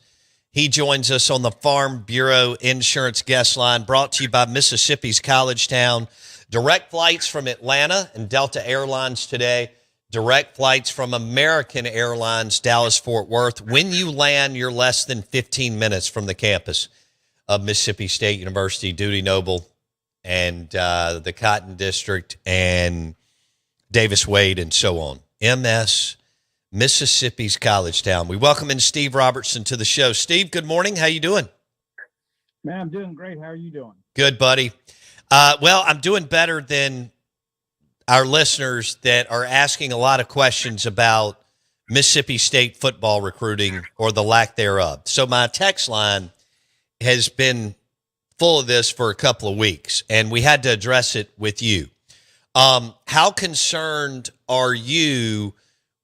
He joins us on the Farm Bureau Insurance Guest Line, brought to you by Mississippi's College Town. Direct flights from Atlanta and Delta Airlines today. Direct flights from American Airlines, Dallas-Fort Worth. When you land, you're less than 15 minutes from the campus of Mississippi State University, Dudy Noble, and the Cotton District, and Davis Wade, and so on. MS, Mississippi's College Town. We welcome in Steve Robertson to the show. Steve, good morning. How you doing?
Man, I'm doing great. How are you doing?
Good, buddy. Well, I'm doing better than our listeners that are asking a lot of questions about Mississippi State football recruiting or the lack thereof. So my text line has been full of this for a couple of weeks, and we had to address it with you. How concerned are you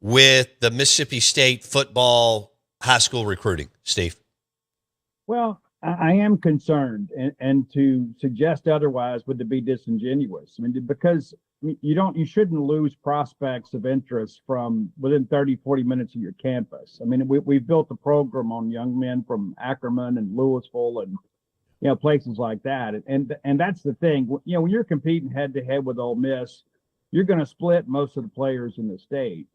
with the Mississippi State football high school recruiting, Steve?
Well, I am concerned, and to suggest otherwise would be disingenuous. I mean, because you shouldn't lose prospects of interest from within 30, 40 minutes of your campus. I mean, we've built a program on young men from Ackerman and Louisville and places like that. And that's the thing. When you're competing head to head with Ole Miss, you're going to split most of the players in the state.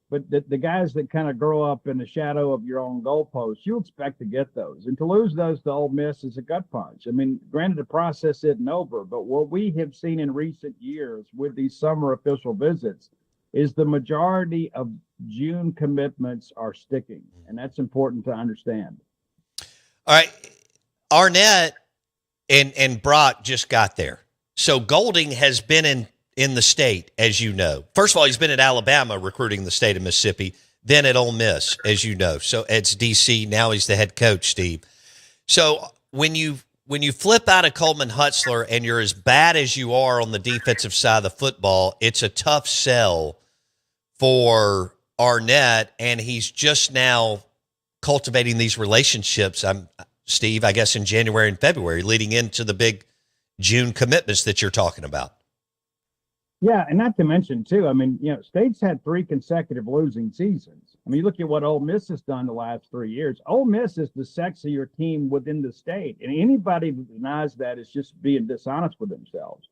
But the guys that kind of grow up in the shadow of your own goalposts, you expect to get those. And to lose those to Ole Miss is a gut punch. I mean, granted, the process isn't over, but what we have seen in recent years with these summer official visits is the majority of June commitments are sticking. And that's important to understand.
All right. Arnett and Brock just got there. So Golding has been in the state, as you know. First of all, he's been at Alabama recruiting the state of Mississippi, then at Ole Miss, as you know. So it's DC. Now he's the head coach, Steve. So when you flip out of Coleman Hutzler and you're as bad as you are on the defensive side of the football, it's a tough sell for Arnett, and he's just now cultivating these relationships. Steve, I guess in January and February, leading into the big June commitments that you're talking about.
Yeah, and not to mention, too, I mean, State's had 3 consecutive losing seasons. I mean, you look at what Ole Miss has done the last 3 years. Ole Miss is the sexier team within the state, and anybody that denies that is just being dishonest with themselves.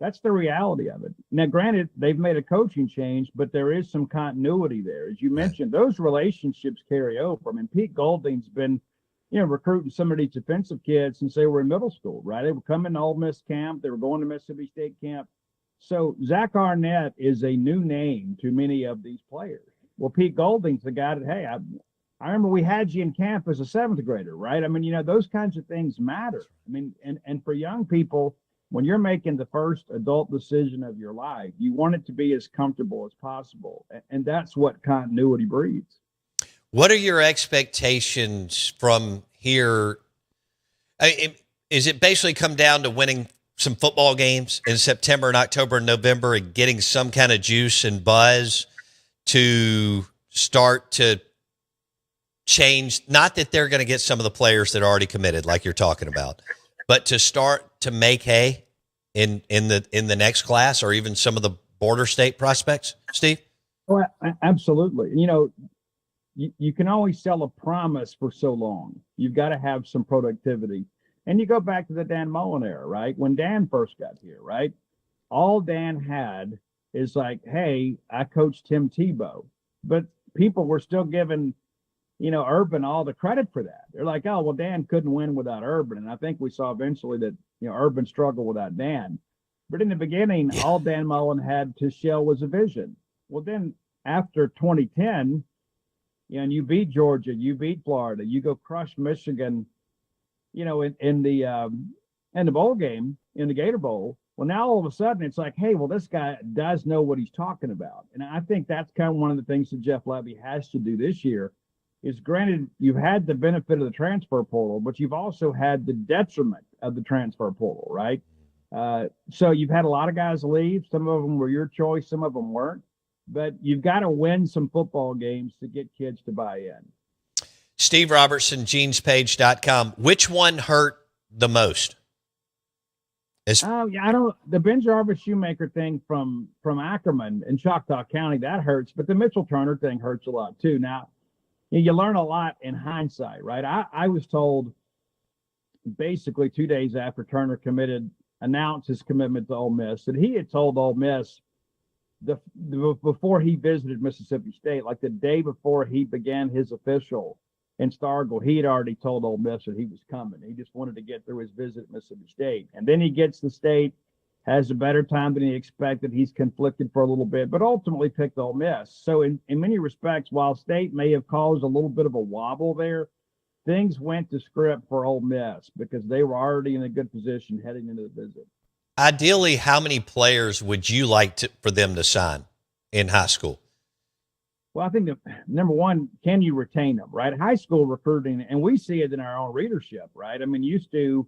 That's the reality of it. Now, granted, they've made a coaching change, but there is some continuity there. As you mentioned, those relationships carry over. I mean, Pete Golding's been recruiting some of these defensive kids since they were in middle school, right? They were coming to Ole Miss camp. They were going to Mississippi State camp. So Zach Arnett is a new name to many of these players. Well, Pete Golding's the guy that, hey, I remember we had you in camp as a 7th grader, right? I mean, those kinds of things matter. I mean, and for young people, when you're making the first adult decision of your life, you want it to be as comfortable as possible. And that's what continuity breeds.
What are your expectations from here? Is it basically come down to winning some football games in September and October and November and getting some kind of juice and buzz to start to change? Not that they're going to get some of the players that are already committed, like you're talking about, but to start to make hay in the next class, or even some of the border state prospects, Steve?
Well, absolutely. You can always sell a promise for so long. You've got to have some productivity. And you go back to the Dan Mullen era, right? When Dan first got here, right? All Dan had is like, hey, I coached Tim Tebow. But people were still giving, Urban all the credit for that. They're like, oh, well, Dan couldn't win without Urban. And I think we saw eventually that, Urban struggled without Dan. But in the beginning, all Dan Mullen had to show was a vision. Well, then after 2010, and you beat Georgia, you beat Florida, you go crush Michigan, in the bowl game, in the Gator Bowl, Well, now all of a sudden it's like, hey, well, this guy does know what he's talking about. And I think that's kind of one of the things that Jeff Levy has to do this year is, granted, you've had the benefit of the transfer portal, but you've also had the detriment of the transfer portal, right? So you've had a lot of guys leave. Some of them were your choice, some of them weren't. But you've got to win some football games to get kids to buy in.
Steve Robertson, genespage.com. Which one hurt the most?
Yeah, the Ben Jarvis Shoemaker thing from Ackerman in Choctaw County, that hurts, but the Mitchell Turner thing hurts a lot too. Now, you learn a lot in hindsight, right? I was told basically 2 days after Turner announced his commitment to Ole Miss that he had told Ole Miss before he visited Mississippi State, like the day before he began his official in Starkville, he had already told Ole Miss that he was coming. He just wanted to get through his visit at Mississippi State. And then he gets to State, has a better time than he expected. He's conflicted for a little bit, but ultimately picked Ole Miss. So in many respects, while State may have caused a little bit of a wobble there, things went to script for Ole Miss because they were already in a good position heading into the visit.
Ideally, how many players would you like for them to sign in high school?
Well, I think number one, can you retain them, right? High school recruiting, and we see it in our own readership, right? I mean, used to,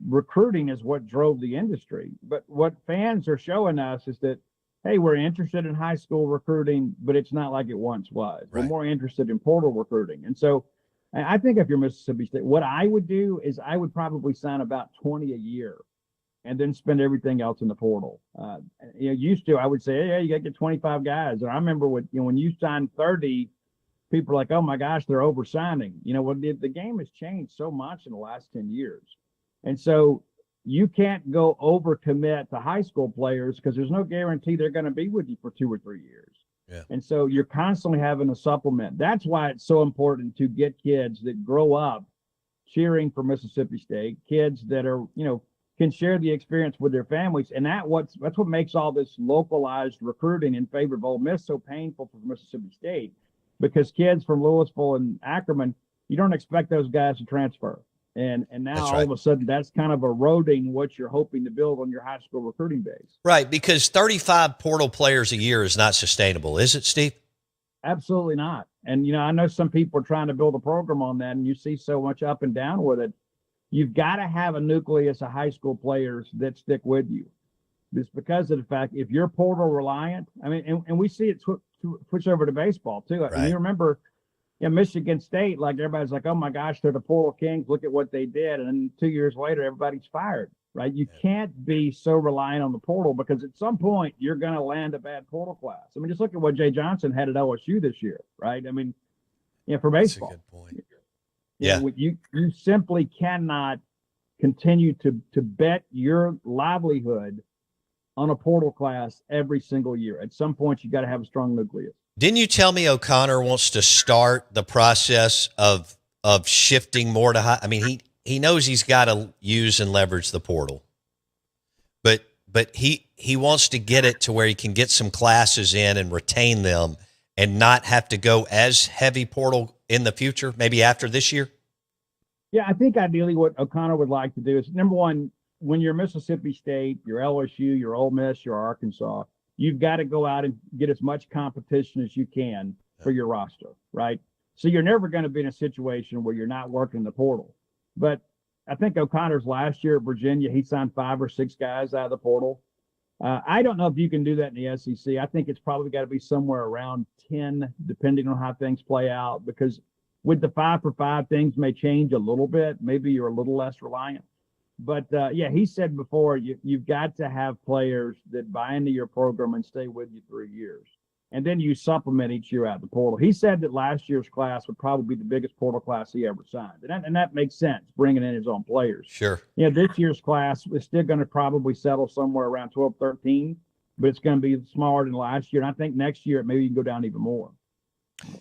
recruiting is what drove the industry. But what fans are showing us is that, hey, we're interested in high school recruiting, but it's not like it once was. Right. We're more interested in portal recruiting. And so I think if you're Mississippi State, what I would do is I would probably sign about 20 a year and then spend everything else in the portal. Used to, I would say, hey, you got to get 25 guys. And I remember when you signed 30, people are like, oh my gosh, they're over-signing. The game has changed so much in the last 10 years. And so you can't go over-commit to high school players because there's no guarantee they're going to be with you for 2 or 3 years. Yeah. And so you're constantly having to supplement. That's why it's so important to get kids that grow up cheering for Mississippi State, kids that are, can share the experience with their families. And that's what makes all this localized recruiting in favor of Ole Miss so painful for Mississippi State, because kids from Louisville and Ackerman, you don't expect those guys to transfer. And now all of a sudden that's kind of eroding what you're hoping to build on your high school recruiting base.
Right, because 35 portal players a year is not sustainable, is it, Steve?
Absolutely not. And, I know some people are trying to build a program on that, and you see so much up and down with it. You've got to have a nucleus of high school players that stick with you. It's because of the fact, if you're portal reliant, and we see it switch over to baseball too. Right. And you remember, Michigan State, like everybody's like, oh my gosh, they're the portal kings. Look at what they did. And then 2 years later, everybody's fired, right? You can't be so reliant on the portal because at some point you're going to land a bad portal class. Just look at what Jay Johnson had at LSU this year, right? For baseball.
That's a good point.
Yeah, you simply cannot continue to bet your livelihood on a portal class every single year. At some point, you got to have a strong nucleus.
Didn't you tell me O'Connor wants to start the process of shifting more to high? He knows he's got to use and leverage the portal, but he wants to get it to where he can get some classes in and retain them and not have to go as heavy portal in the future, maybe after this year?
Yeah, I think ideally what O'Connor would like to do is, number one, when you're Mississippi State, you're LSU, you're Ole Miss, you're Arkansas, you've got to go out and get as much competition as you can for your roster, right? So you're never going to be in a situation where you're not working the portal. But I think O'Connor's last year at Virginia, he signed 5 or 6 guys out of the portal. I don't know if you can do that in the SEC. I think it's probably got to be somewhere around 10, depending on how things play out, because with the 5-for-5, things may change a little bit. Maybe you're a little less reliant. But, he said before, you've got to have players that buy into your program and stay with you 3 years. And then you supplement each year out of the portal. He said that last year's class would probably be the biggest portal class he ever signed. And that makes sense, bringing in his own players.
Sure.
This year's class is still going to probably settle somewhere around 12, 13, but it's going to be smaller than last year. And I think next year, maybe you can go down even more.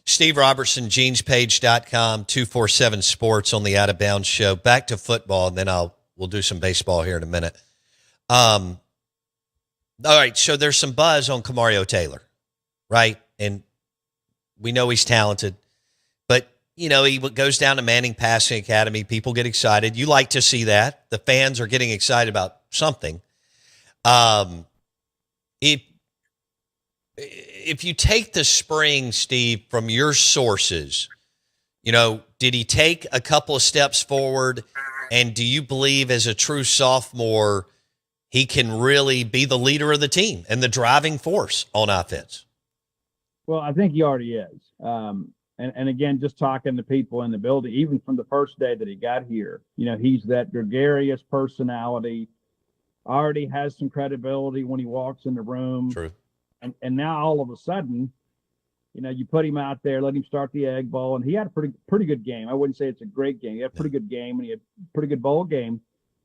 Steve Robertson, genespage.com, 247 Sports on the Out of Bounds Show. Back to football, and then we'll do some baseball here in a minute. All right, so there's some buzz on Kamario Taylor, right? And we know he's talented, but, he goes down to Manning Passing Academy. People get excited. You like to see that. The fans are getting excited about something. If you take the spring, Steve, from your sources, did he take a couple of steps forward? And do you believe as a true sophomore, he can really be the leader of the team and the driving force on offense?
Well, I think he already is. And again, just talking to people in the building, even from the first day that he got here, he's that gregarious personality, already has some credibility when he walks in the room.
True.
And now all of a sudden, you put him out there, let him start the Egg Bowl, and he had a pretty good game. I wouldn't say it's a great game. He had a pretty good game, and he had a pretty good bowl game.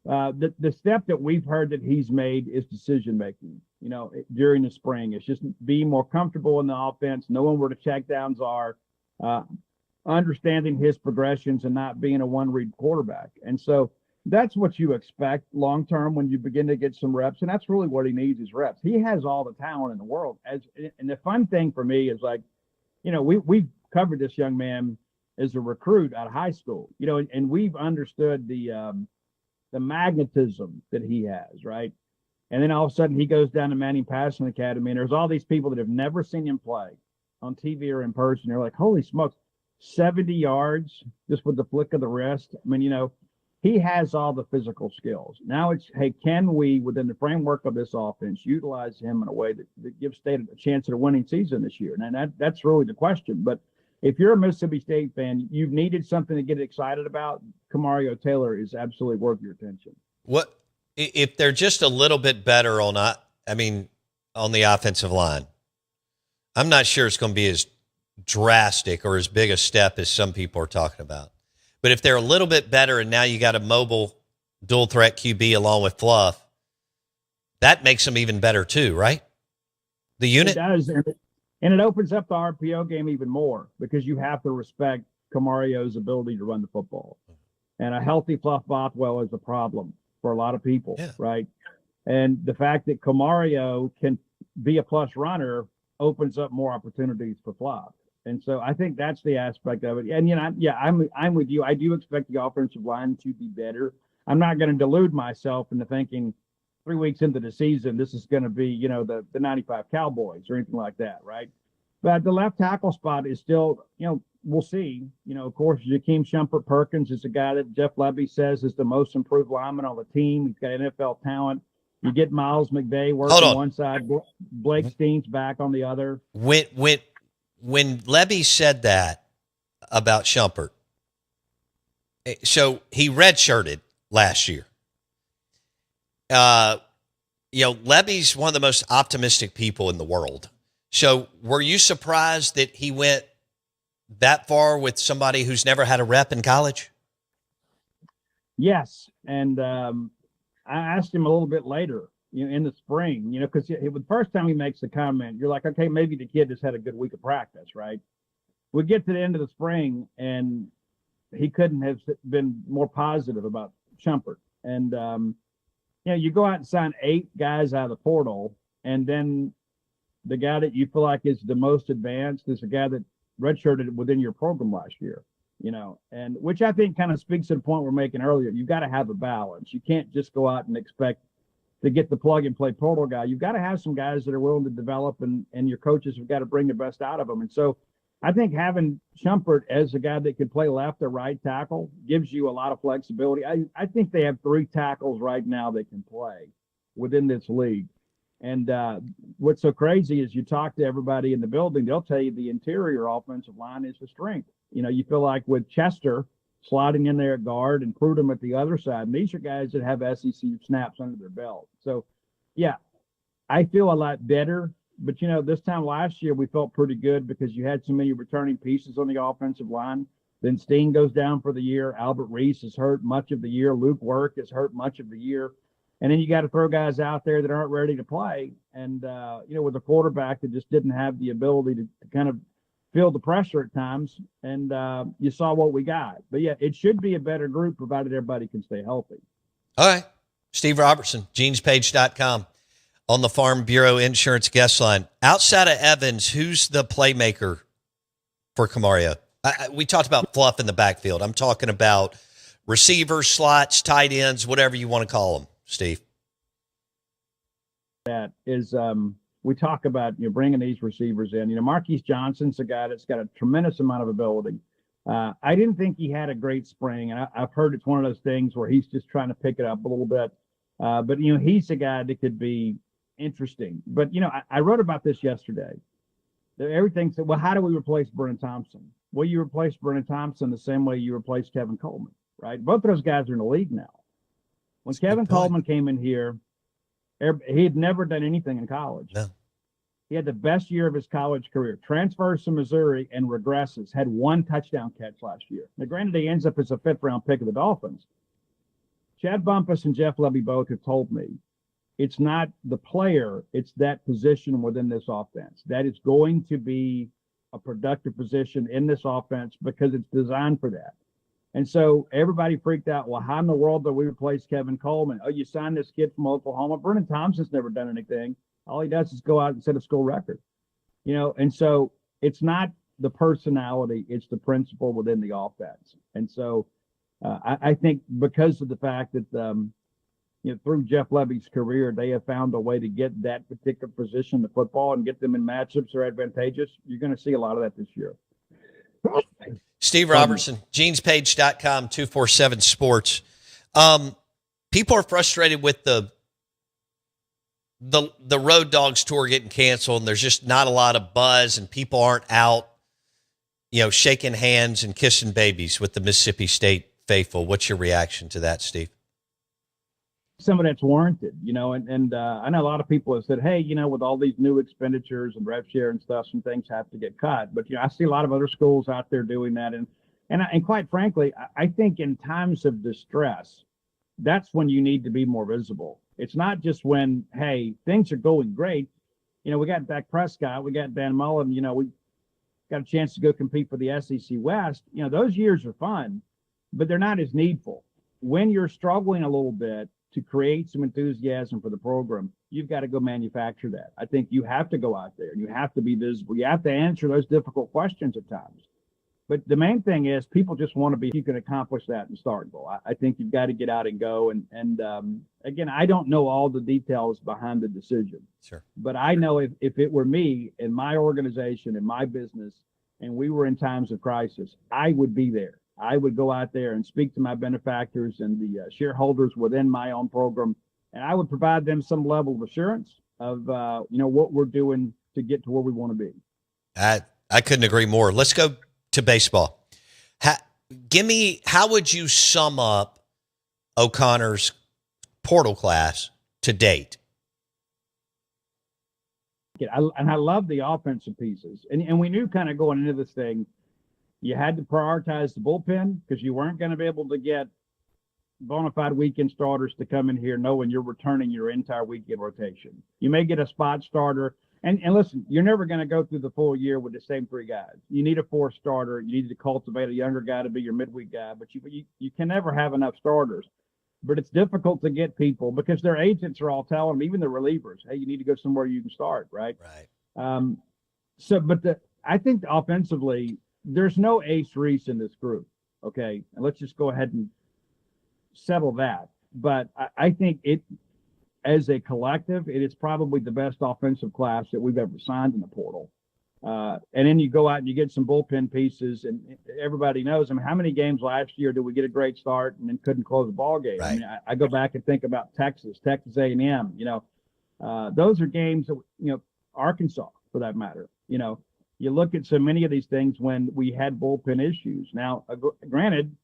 The step that we've heard that he's made is decision making. During the spring, it's just being more comfortable in the offense, knowing where the checkdowns are, understanding his progressions, and not being a one-read quarterback. And so that's what you expect long term when you begin to get some reps, and that's really what he needs is reps. He has all the talent in the world. And the fun thing for me is we've covered this young man as a recruit out of high school, and we've understood the magnetism that he has, right? And then all of a sudden he goes down to Manning Passing Academy, and there's all these people that have never seen him play on TV or in person. They're like, holy smokes, 70 yards just with the flick of the wrist. I mean, he has all the physical skills. Now it's, hey, can we, within the framework of this offense, utilize him in a way that gives State a chance at a winning season this year? And that's really the question. But if you're a Mississippi State fan, you've needed something to get excited about. Kamario Taylor is absolutely worth your attention.
What if they're just a little bit better on the offensive line? I'm not sure it's going to be as drastic or as big a step as some people are talking about. But if they're a little bit better and now you got a mobile dual threat QB along with Fluff, that makes them even better too, right? The unit?
It does. And it opens up the RPO game even more because you have to respect Camario's ability to run the football. And a healthy Fluff Bothwell is a problem for a lot of people, right? And the fact that Camario can be a plus runner opens up more opportunities for Fluff. And so I think that's the aspect of it. And, I'm with you. I do expect the offensive line to be better. I'm not going to delude myself into thinking 3 weeks into the season, this is going to be, the 95 Cowboys or anything like that, right? But the left tackle spot is still, we'll see. Of course, Jakeem Shumpert-Perkins is a guy that Jeff Lebby says is the most improved lineman on the team. He's got NFL talent. You get Miles McVay working on one side, Blake Steen's back on the other.
When Lebby said that about Shumpert, so he redshirted last year. Lebby's one of the most optimistic people in the world. So were you surprised that he went that far with somebody who's never had a rep in college?
Yes. And I asked him a little bit later, in the spring, because the first time he makes the comment, you're like, okay, maybe the kid just had a good week of practice, right? We get to the end of the spring, and he couldn't have been more positive about Shumpert. And, you go out and sign 8 guys out of the portal, and then the guy that you feel like is the most advanced is a guy that redshirted within your program last year, and which I think kind of speaks to the point we're making earlier. You've got to have a balance. You can't just go out and expect to get the plug and play portal guy. You've got to have some guys that are willing to develop, and your coaches have got to bring the best out of them. And so I think having Shumpert as a guy that can play left or right tackle gives you a lot of flexibility. I think they have 3 tackles right now that can play within this league. And what's so crazy is you talk to everybody in the building, they'll tell you the interior offensive line is the strength. You feel like with Chester sliding in there at guard and Prudhomme at the other side, and these are guys that have SEC snaps under their belt. So, yeah, I feel a lot better. But, this time last year we felt pretty good because you had so many returning pieces on the offensive line. Then Steen goes down for the year. Albert Reese is hurt much of the year. Luke Work is hurt much of the year. And then you got to throw guys out there that aren't ready to play. And, with a quarterback that just didn't have the ability to kind of feel the pressure at times. And you saw what we got. But, yeah, it should be a better group provided everybody can stay healthy.
All right. Steve Robertson, genespage.com on the Farm Bureau Insurance guest line. Outside of Evans, who's the playmaker for Camario? We talked about fluff in the backfield. I'm talking about receivers, slots, tight ends, whatever you want to call them, Steve.
that is we talk about bringing these receivers in. Marquise Johnson's a guy that's got a tremendous amount of ability. I didn't think he had a great spring, and I've heard it's one of those things where he's just trying to pick it up a little bit. But he's a guy that could be interesting. But I wrote about this yesterday. Everything said, well, how do we replace Brennan Thompson? Well, you replace Brennan Thompson the same way you replaced Kevin Coleman, right? Both of those guys are in the league now. When Kevin Coleman came in here, he had never done anything in college.
No.
He had the best year of his college career. Transfers to Missouri and regresses. Had one touchdown catch last year. Now, granted, he ends up as a fifth-round pick of the Dolphins. Chad Bumpus and Jeff Levy both have told me it's not the player, it's that position within this offense. That is going to be a productive position in this offense because it's designed for that. And so everybody freaked out. Well, how in the world do we replace Kevin Coleman? Oh, you signed this kid from Oklahoma. Brennan Thompson's never done anything. All he does is go out and set a school record. And so it's not the personality, it's the principle within the offense. And so I think because of the fact that through Jeff Levy's career, they have found a way to get that particular position in the football and get them in matchups that are advantageous. You're going to see a lot of that this year.
Steve Robertson, genespage.com, 247 Sports. People are frustrated with the Road Dogs tour getting canceled, and there's just not a lot of buzz, and people aren't out, shaking hands and kissing babies with the Mississippi State faithful. What's your reaction to that, Steve?
Some of that's warranted, and I know a lot of people have said, hey, with all these new expenditures and rev share and stuff, some things have to get cut. But, I see a lot of other schools out there doing that. And quite frankly, I think in times of distress, that's when you need to be more visible. It's not just when, hey, things are going great. We got Dak Prescott, we got Dan Mullen, we got a chance to go compete for the SEC West. Those years are fun, but they're not as needful. When you're struggling a little bit, to create some enthusiasm for the program, you've got to go manufacture that. I think you have to go out there and you have to be visible. You have to answer those difficult questions at times. But the main thing is people just want to be, you can accomplish that in Starkville. I think you've got to get out and go. And again, I don't know all the details behind the decision.
Sure.
But I know if it were me in my organization, in my business, and we were in times of crisis, I would be there. I would go out there and speak to my benefactors and the shareholders within my own program, and I would provide them some level of assurance of what we're doing to get to where we want to be.
I couldn't agree more. Let's go to baseball. How would you sum up O'Connor's portal class to date?
I love the offensive pieces, and we knew kind of going into this thing, you had to prioritize the bullpen because you weren't going to be able to get bona fide weekend starters to come in here knowing you're returning your entire weekend rotation. You may get a spot starter. And listen, you're never going to go through the full year with the same three guys. You need a fourth starter. You need to cultivate a younger guy to be your midweek guy. But you can never have enough starters. But it's difficult to get people because their agents are all telling them, even the relievers, hey, you need to go somewhere you can start, right?
Right.
I think offensively, there's no Ace Reese in this group, okay? And let's just go ahead and settle that. But I think as a collective, it is probably the best offensive class that we've ever signed in the portal. And then you go out and you get some bullpen pieces, and everybody knows, how many games last year did we get a great start and then couldn't close a ball game?
Right.
I go back and think about Texas A&M, those are games that, Arkansas for that matter, you look at so many of these things when we had bullpen issues. Now, granted,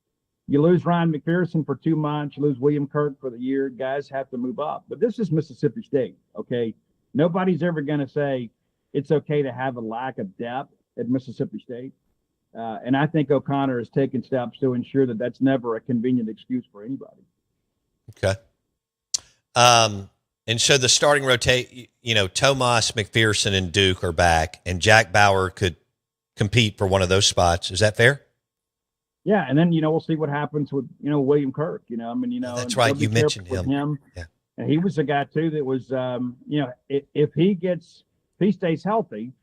you lose Ryan McPherson for 2 months, you lose William Kirk for the year, guys have to move up. But this is Mississippi State, okay? Nobody's ever going to say it's okay to have a lack of depth at Mississippi State. And I think O'Connor has taken steps to ensure that that's never a convenient excuse for anybody.
Okay. And so the starting rotate, Tomas, McPherson, and Duke are back, and Jack Bauer could compete for one of those spots. Is that fair?
Yeah, and then we'll see what happens with William Kirk.
That's right. You mentioned him. Yeah,
and he was a guy too that was if he stays healthy,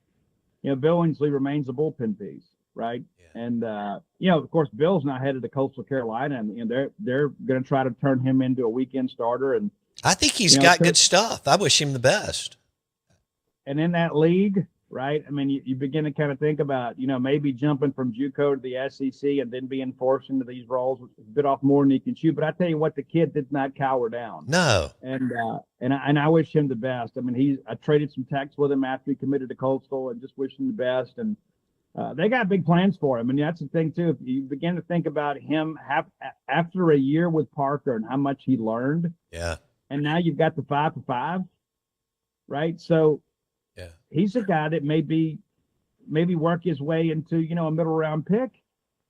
Billingsley remains a bullpen piece, right? Yeah. And of course, Bill's not headed to Coastal Carolina, and they're going to try to turn him into a weekend starter. And
I think he's
You know,
got
so-
good stuff. I wish him the best.
And in that league, right? I mean, you begin to kind of think about, maybe jumping from JUCO to the SEC and then being forced into these roles, which is a bit off more than he can chew. But I tell you what, the kid did not cower down.
No.
And I wish him the best. I mean, I traded some texts with him after he committed to Coastal and just wish him the best. And they got big plans for him. And that's the thing, too. If you begin to think about him after a year with Parker and how much he learned.
Yeah.
And now you've got the 5-for-5, right? So
yeah,
he's a guy that maybe work his way into, a middle round pick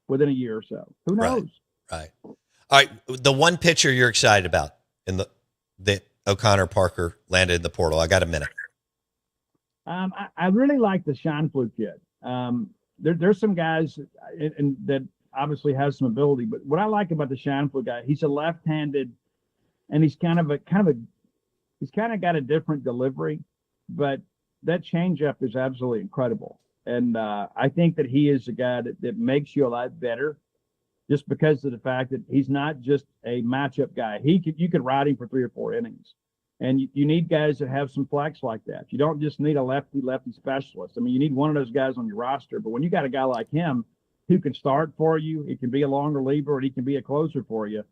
within a year or so. Who knows?
Right. All right. The one pitcher you're excited about in that O'Connor Parker landed in the portal. I got a minute.
I really like the Scheinflug kid. There's some guys that obviously has some ability, but what I like about the Scheinflug guy, he's a left-handed, and he's kind of got a different delivery, but that changeup is absolutely incredible. And I think that he is a guy that makes you a lot better just because of the fact that he's not just a matchup guy. You could ride him for 3 or 4 innings. And you need guys that have some flex like that. You don't just need a lefty specialist. I mean, you need one of those guys on your roster. But when you got a guy like him who can start for you, he can be a long reliever, and he can be a closer for you,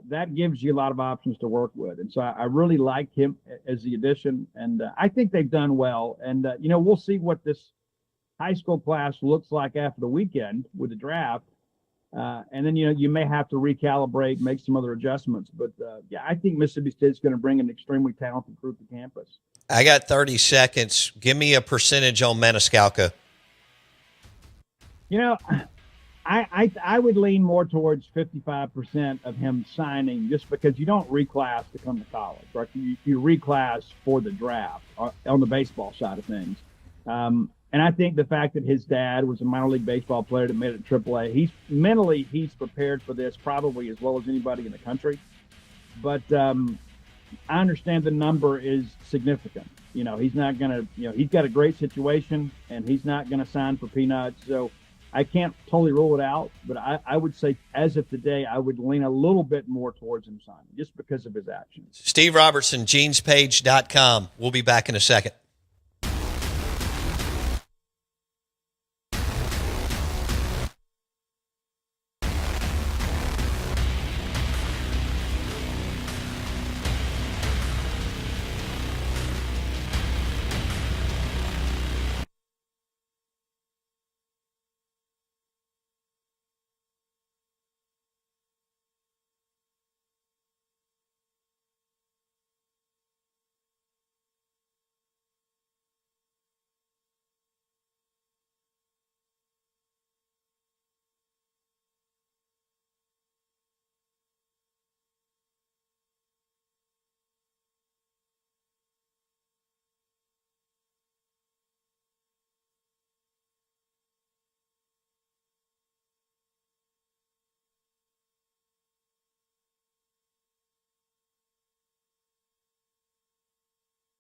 that gives you a lot of options to work with. And so I really like him as the addition. And I think they've done well. And, we'll see what this high school class looks like after the weekend with the draft. And then, you may have to recalibrate, make some other adjustments. But, I think Mississippi State's going to bring an extremely talented group to campus.
I got 30 seconds. Give me a percentage on Maniscalco.
I would lean more towards 55% of him signing just because you don't reclass to come to college, right? You reclass for the draft on the baseball side of things. And I think the fact that his dad was a minor league baseball player that made it to AAA, he's prepared for this probably as well as anybody in the country. But I understand the number is significant. He's not going to, he's got a great situation and he's not going to sign for peanuts. So I can't totally rule it out, but I would say as of today, I would lean a little bit more towards him signing just because of his actions.
Steve Robertson, genespage.com. We'll be back in a second.